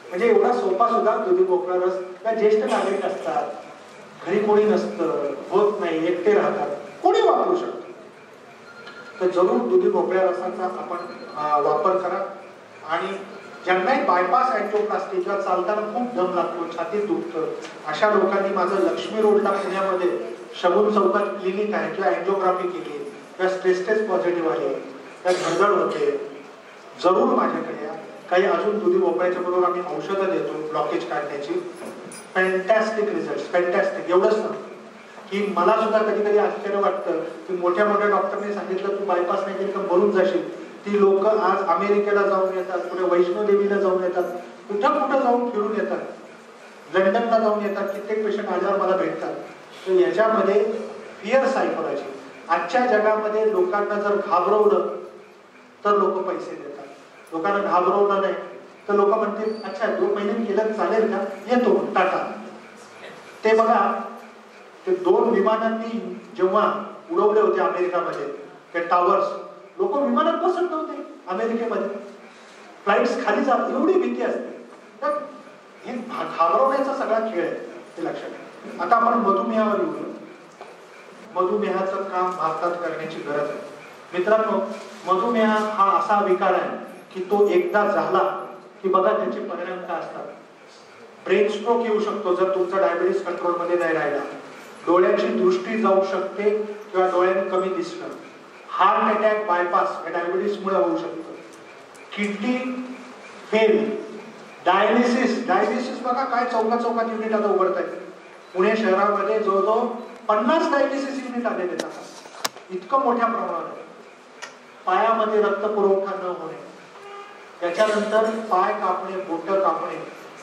म्हणजे एवढा सोपा सुद्धा दुधी भोपळा रस. त्या ज्येष्ठ नागरिक असतात, घरी कोणी नसतं, होत नाही, एकटे राहतात, कोणी वापरू शकतो. तर जरूर दुधी भोपळ्या रसाचा आपण वापर करा. आणि ज्यांनाही बायपास अँजिओप्लास्टी किंवा चालताना खूप दम लागतो, छातीत दुखतं, अशा लोकांनी माझं लक्ष्मी रोडला पुण्यामध्ये शगुन चौकात क्लिनिक आहे, किंवा अँजिओग्राफी केली, किंवा स्ट्रेस टेस्ट पॉझिटिव्ह आले, त्या धडधड होते, जरूर माझ्याकडे या. काही अजून दुधी भोपळ्याच्या बरोबर आम्ही औषधं देतो ब्लॉकेज काढण्याची. Fantastic result, fantastic. एवढंच ना की मला सुद्धा कधी कधी आश्चर्य वाटतं की मोठ्या मोठ्या डॉक्टरने सांगितलं तू बायपास नाही केली तर मरून जाशील. ती लोक आज अमेरिकेला जाऊन येतात, पुढे वैष्णोदेवीला जाऊन येतात, कुठं कुठं जाऊन फिरून येतात, लंडनला जाऊन येतात. कित्येक पेशंट आल्यावर मला भेटतात. तर याच्यामध्ये फिअर सायकोलॉजी. आजच्या जगामध्ये लोकांना जर घाबरवलं तर लोक पैसे देतात, लोकांना घाबरवलं नाही तर लोक म्हणतील अच्छा 2 महिने केलं चालेल का, येतो टाटा. ते बघा, ते 2 विमानांनी जेव्हा उडवले होते अमेरिकामध्ये ते टावर्स, लोक विमानात बसत नव्हते अमेरिकेमध्ये, फ्लाइट्स खाली जात, एवढी भीती असते. तर हे घाबरवण्याचा सगळा खेळ आहे, हे लक्षात घ्या. आता आपण मधुमेहावर येऊ. मधुमेहाचं काम भारतात करण्याची गरज आहे. मित्रांनो, मधुमेह हा असा विकार आहे की तो एकदा झाला की बघा त्याचे परिणाम काय असतात. ब्रेन स्ट्रोक येऊ शकतो जर तुमचा डायबिटीस कंट्रोलमध्ये नाही राहिला. डोळ्याची दृष्टी जाऊ शकते किंवा डोळ्यांनी कमी दिसणं. हार्ट अटॅक, बायपास हे डायबिटीसमुळे होऊ शकतं. किडनी फेल, डायलिसिस बघा काय चौकात युनिट आता उघडत आहेत. पुणे शहरामध्ये जवळजवळ 50 डायलिसिस युनिट आलेले आहेत, इतकं मोठ्या प्रमाणात. पायामध्ये रक्त पुरवठा न होणे, त्याच्यानंतर पाय कापणे, बोट कापणे,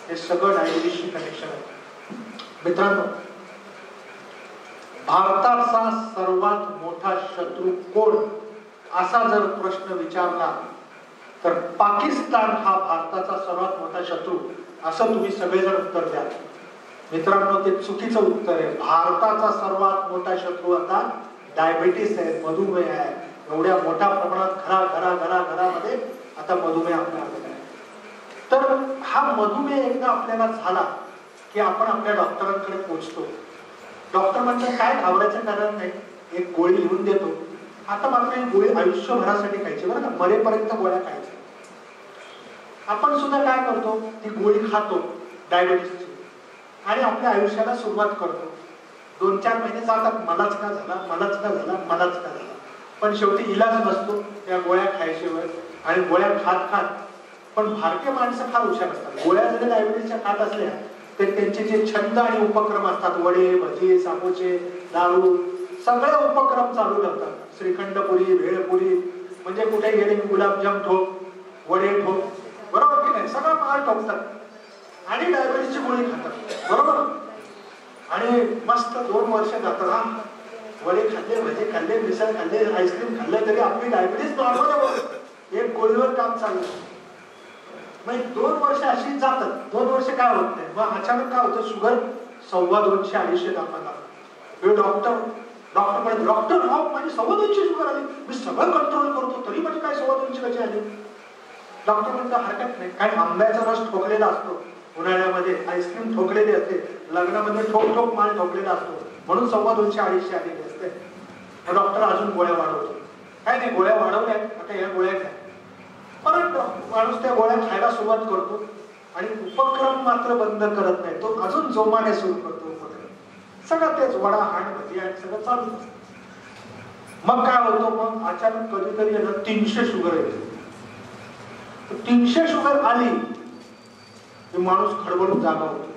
हे सगळं डायबिटीसशी कनेक्शन आहे. मित्रांनो, भारताचा सर्वात मोठा शत्रू कोण असा जर प्रश्न विचारला तर पाकिस्तान हा भारताचा सर्वात मोठा शत्रू असं तुम्ही सगळेजण उत्तर द्या. मित्रांनो, ते चुकीचं उत्तर आहे. भारताचा सर्वात मोठा शत्रू आता डायबिटीस आहे, मधुमेह आहे. एवढ्या मोठ्या प्रमाणात घरामध्ये आता मधुमेह आपल्याला आहे. तर हा मधुमेह एकदा आपल्याला झाला की आपण आपल्या डॉक्टरांकडे पोहोचतो. डॉक्टर म्हणतात काय घाबरायचं कारण नाही, एक गोळी लिहून देतो. आता मात्र ही गोळी आयुष्यभरासाठी खायची, बरं का, मरेपर्यंत गोळ्या खायच्या. आपण सुद्धा काय करतो, ती गोळी खातो डायबिटीसची आणि आपल्या आयुष्याला सुरुवात करतो. 2-4 महिने जातात, मलाच का झाला. पण शेवटी इलाज नसतो त्या गोळ्या खायशिवाय. आणि गोळ्या खात पण भारतीय माणसं फार हुशार असतात. गोळ्या जरी डायबिटीसच्या खात असल्या तर त्यांचे जे छंद आणि उपक्रम असतात, वडे, भजी, सामोसे, दारू, सगळे उपक्रम चालू ठेवतात. श्रीखंडपुरी, भेळपुरी, म्हणजे कुठे गेले की गुलाबजाम ठोक, वडे ठोक, बरोबर की नाही, सगळं माल ठोकतात आणि डायबिटीसची गोळी खातात, बरोबर. आणि मस्त 2 वर्ष जातात. वडे खाल्ले, भजे खाल्ले, मिसळ खाल्ले, आईस्क्रीम खाल्लं तरी आपली डायबिटीस नॉर्मल आहे. एक गोळीवर काम चाललं. म्हणजे 2 वर्ष अशी जातात, 2 वर्ष काय होत नाही, मग अचानक काय होतं, शुगर 250-250 दाखवायला. हे डॉक्टर राव माझी 250 शुगर आली, मी सगळं कंट्रोल करतो तरी म्हणजे काय 250 कशी आली. डॉक्टर म्हणतो हरकत नाही, काही आंब्याचा रस ठोकलेला असतो, उन्हाळ्यामध्ये आईस्क्रीम ठोकलेली असते, लग्नामध्ये ठोक माल ठोकलेला असतो, म्हणून 250-250 आलेली असते. डॉक्टर अजून गोळ्या वाढवतो. काय नाही, गोळ्या वाढवल्या, आता या गोळ्या घ्या. परत माणूस त्या गोळ्या खायला सुरुवात करतो आणि उपक्रम मात्र बंद करत नाही, तो अजून जोमाने सुरू करतो उपक्रम. सगळं तेच वडा हाण भजी आणि सगळं चालूच असतं. मग काय होतं, मग अचानक कधीतरी 300 शुगर येते. 300 शुगर आली की माणूस खडबडून जागा होतो.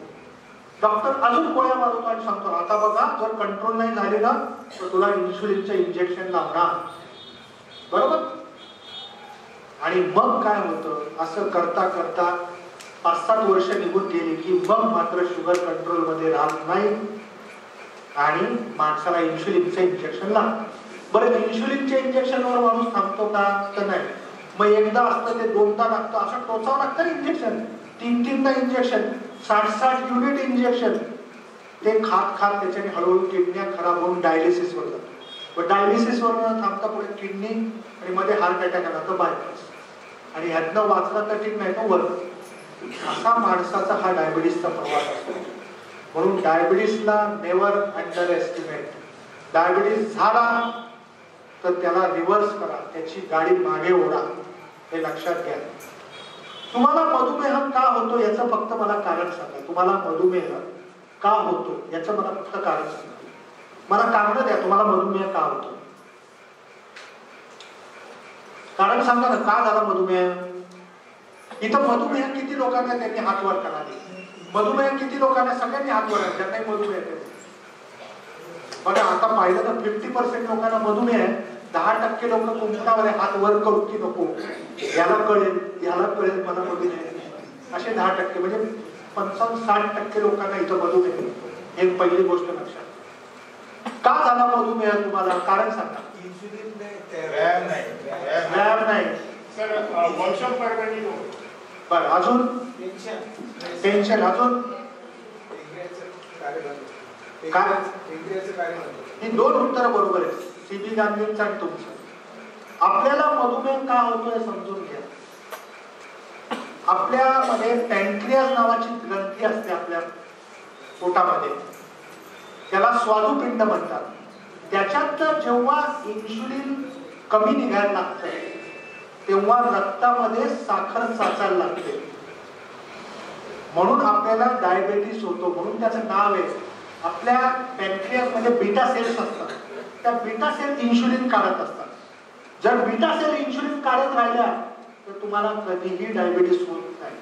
डॉक्टर अजून गोळ्या वाढवतो आणि सांगतो आता बघा, जर कंट्रोल नाही झाली ना तर तुला इन्शुलिनचं इंजेक्शन लावणार, बरोबर. आणि मग काय होतं, असं करता करता 5-7 वर्ष निघून गेली की मग मात्र शुगर कंट्रोल मध्ये राहत नाही आणि माणसाला इन्शुलिनचं इंजेक्शन लागतं. बरं, इन्शुलिनच्या इंजेक्शनवर माणूस थांबतो का, तर नाही. मग एकदा असतं ते 2दा लागतं, असं टोचावं लागतं इंजेक्शन, 3-3दा इंजेक्शन, 60-60 युनिट इंजेक्शन. ते खात त्याच्याने हळूहळू किडन्या खराब होऊन डायलिसिस वर जातो. डायलिसिस वर थांबता पुढे किडनी आणि मध्ये हार्ट अटॅक आला तर बायपास, आणि ह्यातनं वाचला तर ठीक नाही तो वर. असा माणसाचा हा डायबिटीसचा प्रवास असतो. म्हणून डायबिटीसला नेव्हर अंडर एस्टिमेट. डायबिटीस झाला तर त्याला रिव्हर्स करा, त्याची गाडी मागे ओढा, हे लक्षात घ्या. तुम्हाला मधुमेह का होतो याचं फक्त मला कारण सांगा. तुम्हाला मधुमेह का होतो याचं मला फक्त कारण सांगा. मला कारण द्या, तुम्हाला मधुमेह का होतो, कारण सांगा ना, का झाला मधुमेह. इथं मधुमेह किती लोकांना, त्यांनी हात वर करावे. मधुमेह किती लोकांना, सगळ्यांनी हात वर आहे ज्यांना मधुमेह. बघा आता पाहिलं तर 50% लोकांना मधुमेह आहे, 10% लोक कुंकणावर हात वर करू की नको, याला कळेल मला मधुमेह, असे 10%, म्हणजे 55-60% लोकांना इथं मधुमेह. हे पहिली गोष्ट लक्षात. का झाला मधुमेह तुम्हाला, कारण सांगा. व्यायाम नाही बरं, अजून टेन्शन, अजून काय. ही 2 उत्तर बरोबर आहे, सीबी गांधींचं आणि तुमचं. आपल्याला मधुमेह का होतो हे समजून घ्या. आपल्यामध्ये पॅन्क्रियास नावाची ग्रंथी असते आपल्या पोटामध्ये, त्याला स्वादुपिंड म्हणतात. त्याच्यात जेव्हा इन्शुलिन कमी निघायला लागतं तेव्हा रक्तामध्ये साखर साचायला लागते, म्हणून आपल्याला डायबेटीस होतो. म्हणून त्याचं नाव आहे. आपल्या पॅन्क्रियास मध्ये बीटा सेल्स असतात, त्या बीटा सेल इन्शुलिन काढत असतात. जर बीटा सेल इन्शुलिन काढत राहिल्या तर तुम्हाला कधीही डायबिटीस होत नाही.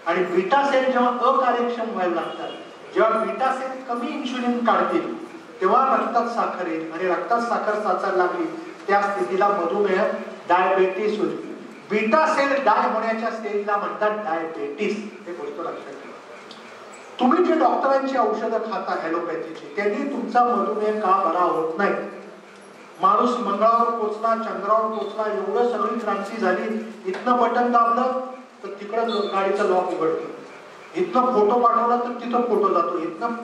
आणि बीटा सेल जेव्हा अकार्यक्षम व्हायला लागतात, जेव्हा बीटा सेल कमी इन्शुलिन काढतील तेव्हा रक्तात साखर येईल, आणि रक्तात साखर साचायला लागली त्या स्थितीला मधुमेह, डायबेटीस होईल. बीटा सेल डाय होण्याच्या स्टेजला म्हणतात डायबेटीस. हे गोष्ट लक्षात ठेवा. तुम्ही जे डॉक्टरांची औषधं खाता ॲलोपॅथीची, त्यांनी तुमचा मधुमेह का बरा होत नाही. माणूस मंगळावर पोचला, चंद्रावर पोचला, एवढं सगळी क्रांती झाली, इथनं बटन दाबलं तर तिकडं गाडीचा लॉक उघडतो, इथनं फोटो पाठवला तर तिथं फोटो जातो, इथनं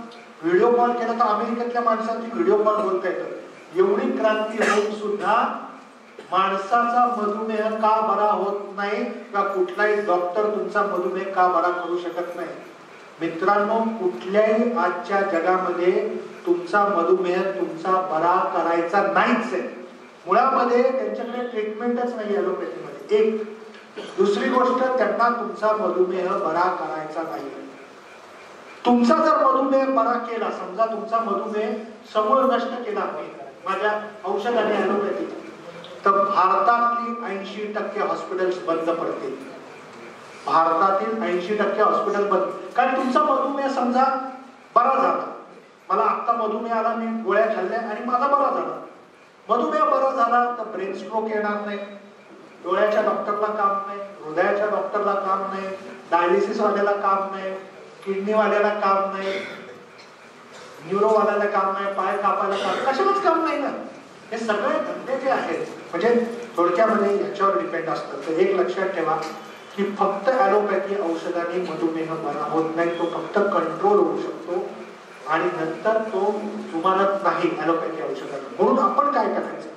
व्हिडिओ कॉल केला तर अमेरिकेतल्या माणसांची व्हिडिओ कॉल बोलता येतं. एवढी क्रांती होऊन सुद्धा माणसाचा मधुमेह का बरा होत नाही, का कुठलाही डॉक्टर तुमचा मधुमेह का बरा करू शकत नाही. मित्रांनो, कुठल्याही आजच्या जगामध्ये तुमचा मधुमेह तुमचा बरा करायचा नाहीच आहे. मुळामध्ये त्यांच्याकडे ट्रीटमेंटच नाही ॲलोपॅथीमध्ये. एक दुसरी गोष्ट, त्यांना तुमचा मधुमेह बरा करायचा नाही. तुमचा जर मधुमेह बरा केला, समजा तुमचा मधुमेह समूळ नष्ट केला माझ्या औषधाने ॲलोपॅथी, तर भारतातली 80% हॉस्पिटल्स बंद पडतील. भारतातील 80% हॉस्पिटल बंद. कारण तुमचा मधुमेह समजा बरा झाला, मला आता मधुमेह आला, मी गोळ्या खाल्ल्या आणि माझा बरा झाला. मधुमेह बरा झाला तर ब्रेन स्ट्रोक येणार नाही, डोळ्याच्या डॉक्टरला काम नाही, हृदयाच्या डॉक्टरला काम नाही, डायलिसिस वाल्याला काम नाही, किडनी वाल्याला काम नाही, न्यूरो वाल्याला काम नाही, पाय कापायला काम, कशालाच काम नाही ना. हे सगळे धंदे जे आहेत म्हणजे थोडक्यामध्ये याच्यावर डिपेंड असतं. तर एक लक्षात ठेवा की फक्त ॲलोपॅथी औषधाने मधुमेह बरा होत नाही, तो फक्त कंट्रोल होऊ शकतो आणि नंतर तो जुमानत नाही ॲलोपॅथी औषधाने. म्हणून आपण काय करायचं,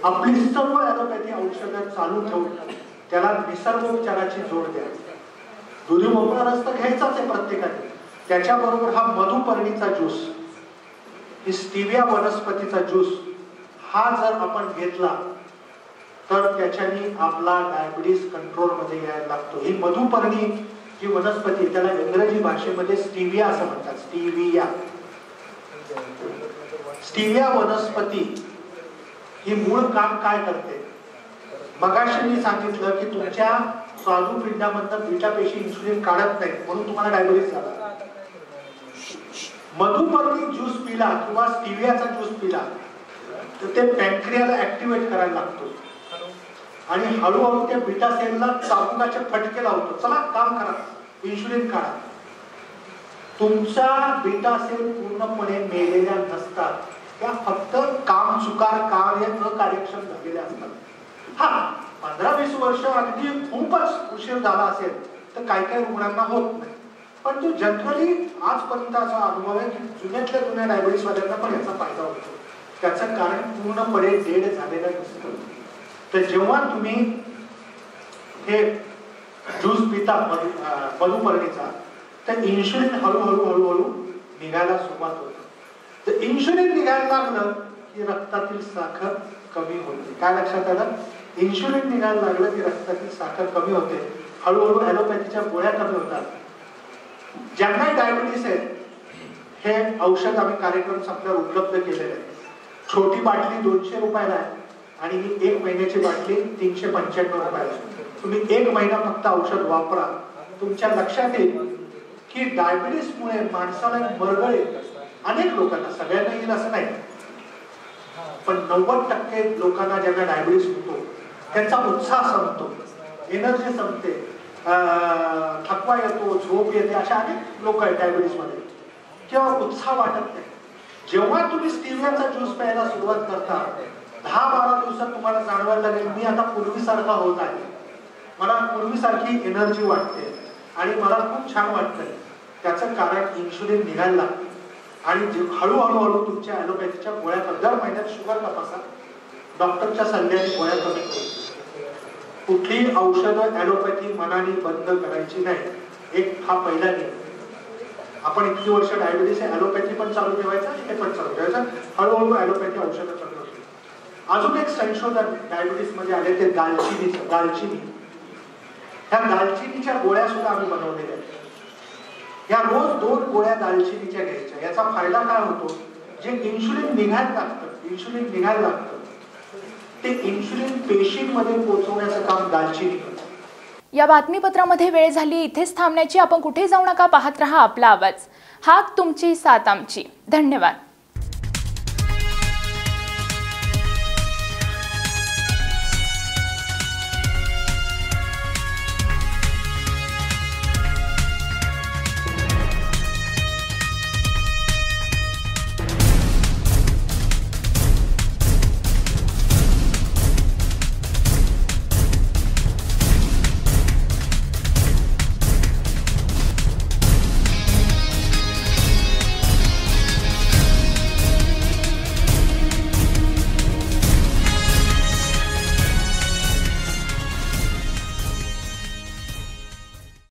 आपली सर्व ॲलोपॅथी औषधं चालू ठेवून त्याला निसर्गोपचाराची जोड द्यायची. दुधी भोपळा रस तर घ्यायचाच आहे प्रत्येकाने, त्याच्याबरोबर हा मधुपर्णीचा ज्यूस, ही स्टिविया वनस्पतीचा ज्यूस हा जर आपण घेतला तर त्याच्याने आपला डायबिटीस कंट्रोल मध्ये यायला लागतो. ही मधुपर्णी जी वनस्पती, त्याला इंग्रजी भाषेमध्ये स्टिविया असं म्हणतात. स्टिविया वनस्पती ही मूळ काम काय करते, मगाशी मी सांगितलं की तुमच्या स्वादुपिंडामधून बीटा पेशी इन्सुलिन काढत नाही म्हणून तुम्हाला डायबिटीस झाला. मधुपर्णी ज्यूस पिला किंवा स्टिवियाचा ज्यूस पिला तर ते पॅन्क्रियाला ऍक्टिव्हेट करायला लागतो आणि हळूहळू त्या बीटा सेलला चाबुकाचे फटके लावतो, चला काम करा, इन्सुलिन काढा. तुमच्या बीटा सेल पूर्णपणे मेलेल्या नसतात, त्या फक्त कामचुकार कार्यक्षम झालेल्या असतात. हा 15-20 वर्ष अगदी खूपच उशीर झाला असेल तर काही काही रुग्णांना होत नाही, पण तो जनरली आजपर्यंत असा अनुभव आहे की जुन्यातल्या जुन्या डायबिटीस वाल्यांना पण याचा फायदा होतो. त्याचं कारण पूर्णपणे डेड झालेलं नसतं. तर जेव्हा तुम्ही हे ज्यूस पिता मधुपर्णीचा तर इन्शुलिन हळूहळू निघायला सुरुवात होते. तर इन्शुलिन निघायला लागलं की रक्तातील साखर कमी होते. काय लक्षात आलं, इन्शुलिन निघायला लागलं की रक्तातील साखर कमी होते, हळूहळू ॲलोपॅथीच्या गोळ्या कमी होतात. ज्यांना डायबिटीस आहे हे औषध आम्ही कार्यक्रम संपल्यावर उपलब्ध केलेले आहे. छोटी बाटली 200 रुपयाला आहे आणि ही 1 महिन्याची बाटली 395 रुपयाला आहे. तुम्ही 1 महिना फक्त औषध वापरा, तुमच्या लक्षात येईल की डायबिटीसमुळे माणसाला मरगळे अनेक लोकांना, सगळ्यांना येईल असं नाही, पण 90% लोकांना ज्यांना डायबिटीस होतो त्यांचा उत्साह संपतो, एनर्जी संपते, थकवा येतो, झोप येते, अशा अनेक लोक आहेत डायबिटीस मध्ये, किंवा उत्साह वाटत नाही. जेव्हा तुम्ही स्टिवियाचा ज्यूस प्यायला सुरुवात करता 10-12 दिवसात तुम्हाला जाणवायला लागेल मी आता पूर्वीसारखा होत आहे, मला पूर्वीसारखी एनर्जी वाटते आणि मला खूप छान वाटतंय. त्याचं कारण इन्शुलिन निघायला लागतं आणि हळूहळू तुमच्या ॲलोपॅथीच्या गोळ्या दर महिन्यात शुगर तपासा, डॉक्टरच्या सल्ल्याने गोळ्या कमी होतील. कुठली औषधं ॲलोपॅथी मनाने बंद करायची नाही, एक हा पहिला नियम. आपण इतकी वर्ष डायबिटीस ॲलोपॅथी पण चालू ठेवायचं, हे पण चालू ठेवायचं, हळूहळू ॲलोपॅथी औषधं चालू होतील. अजून एक संशोधन डायबिटीस मध्ये आले ते दालचिनी. ह्या दालचिनीच्या गोळ्या सुद्धा आम्ही बनवलेल्या आहेत. या रोज 2 गोळ्या दालचिनीच्या घ्यायच्या. याचा फायदा काय होतो, जे इन्शुलिन निघायला लागतं ते इन्शुलिन पेशींमध्ये पोहोचवण्याचं काम दालचिनी करतं. या बातमीपत्रामध्ये वेळ झाली इथेच थांबण्याची. आपण कुठे जाऊ नका, पाहत रहा आपला आवाज. हाक तुमची साथ आमची. धन्यवाद.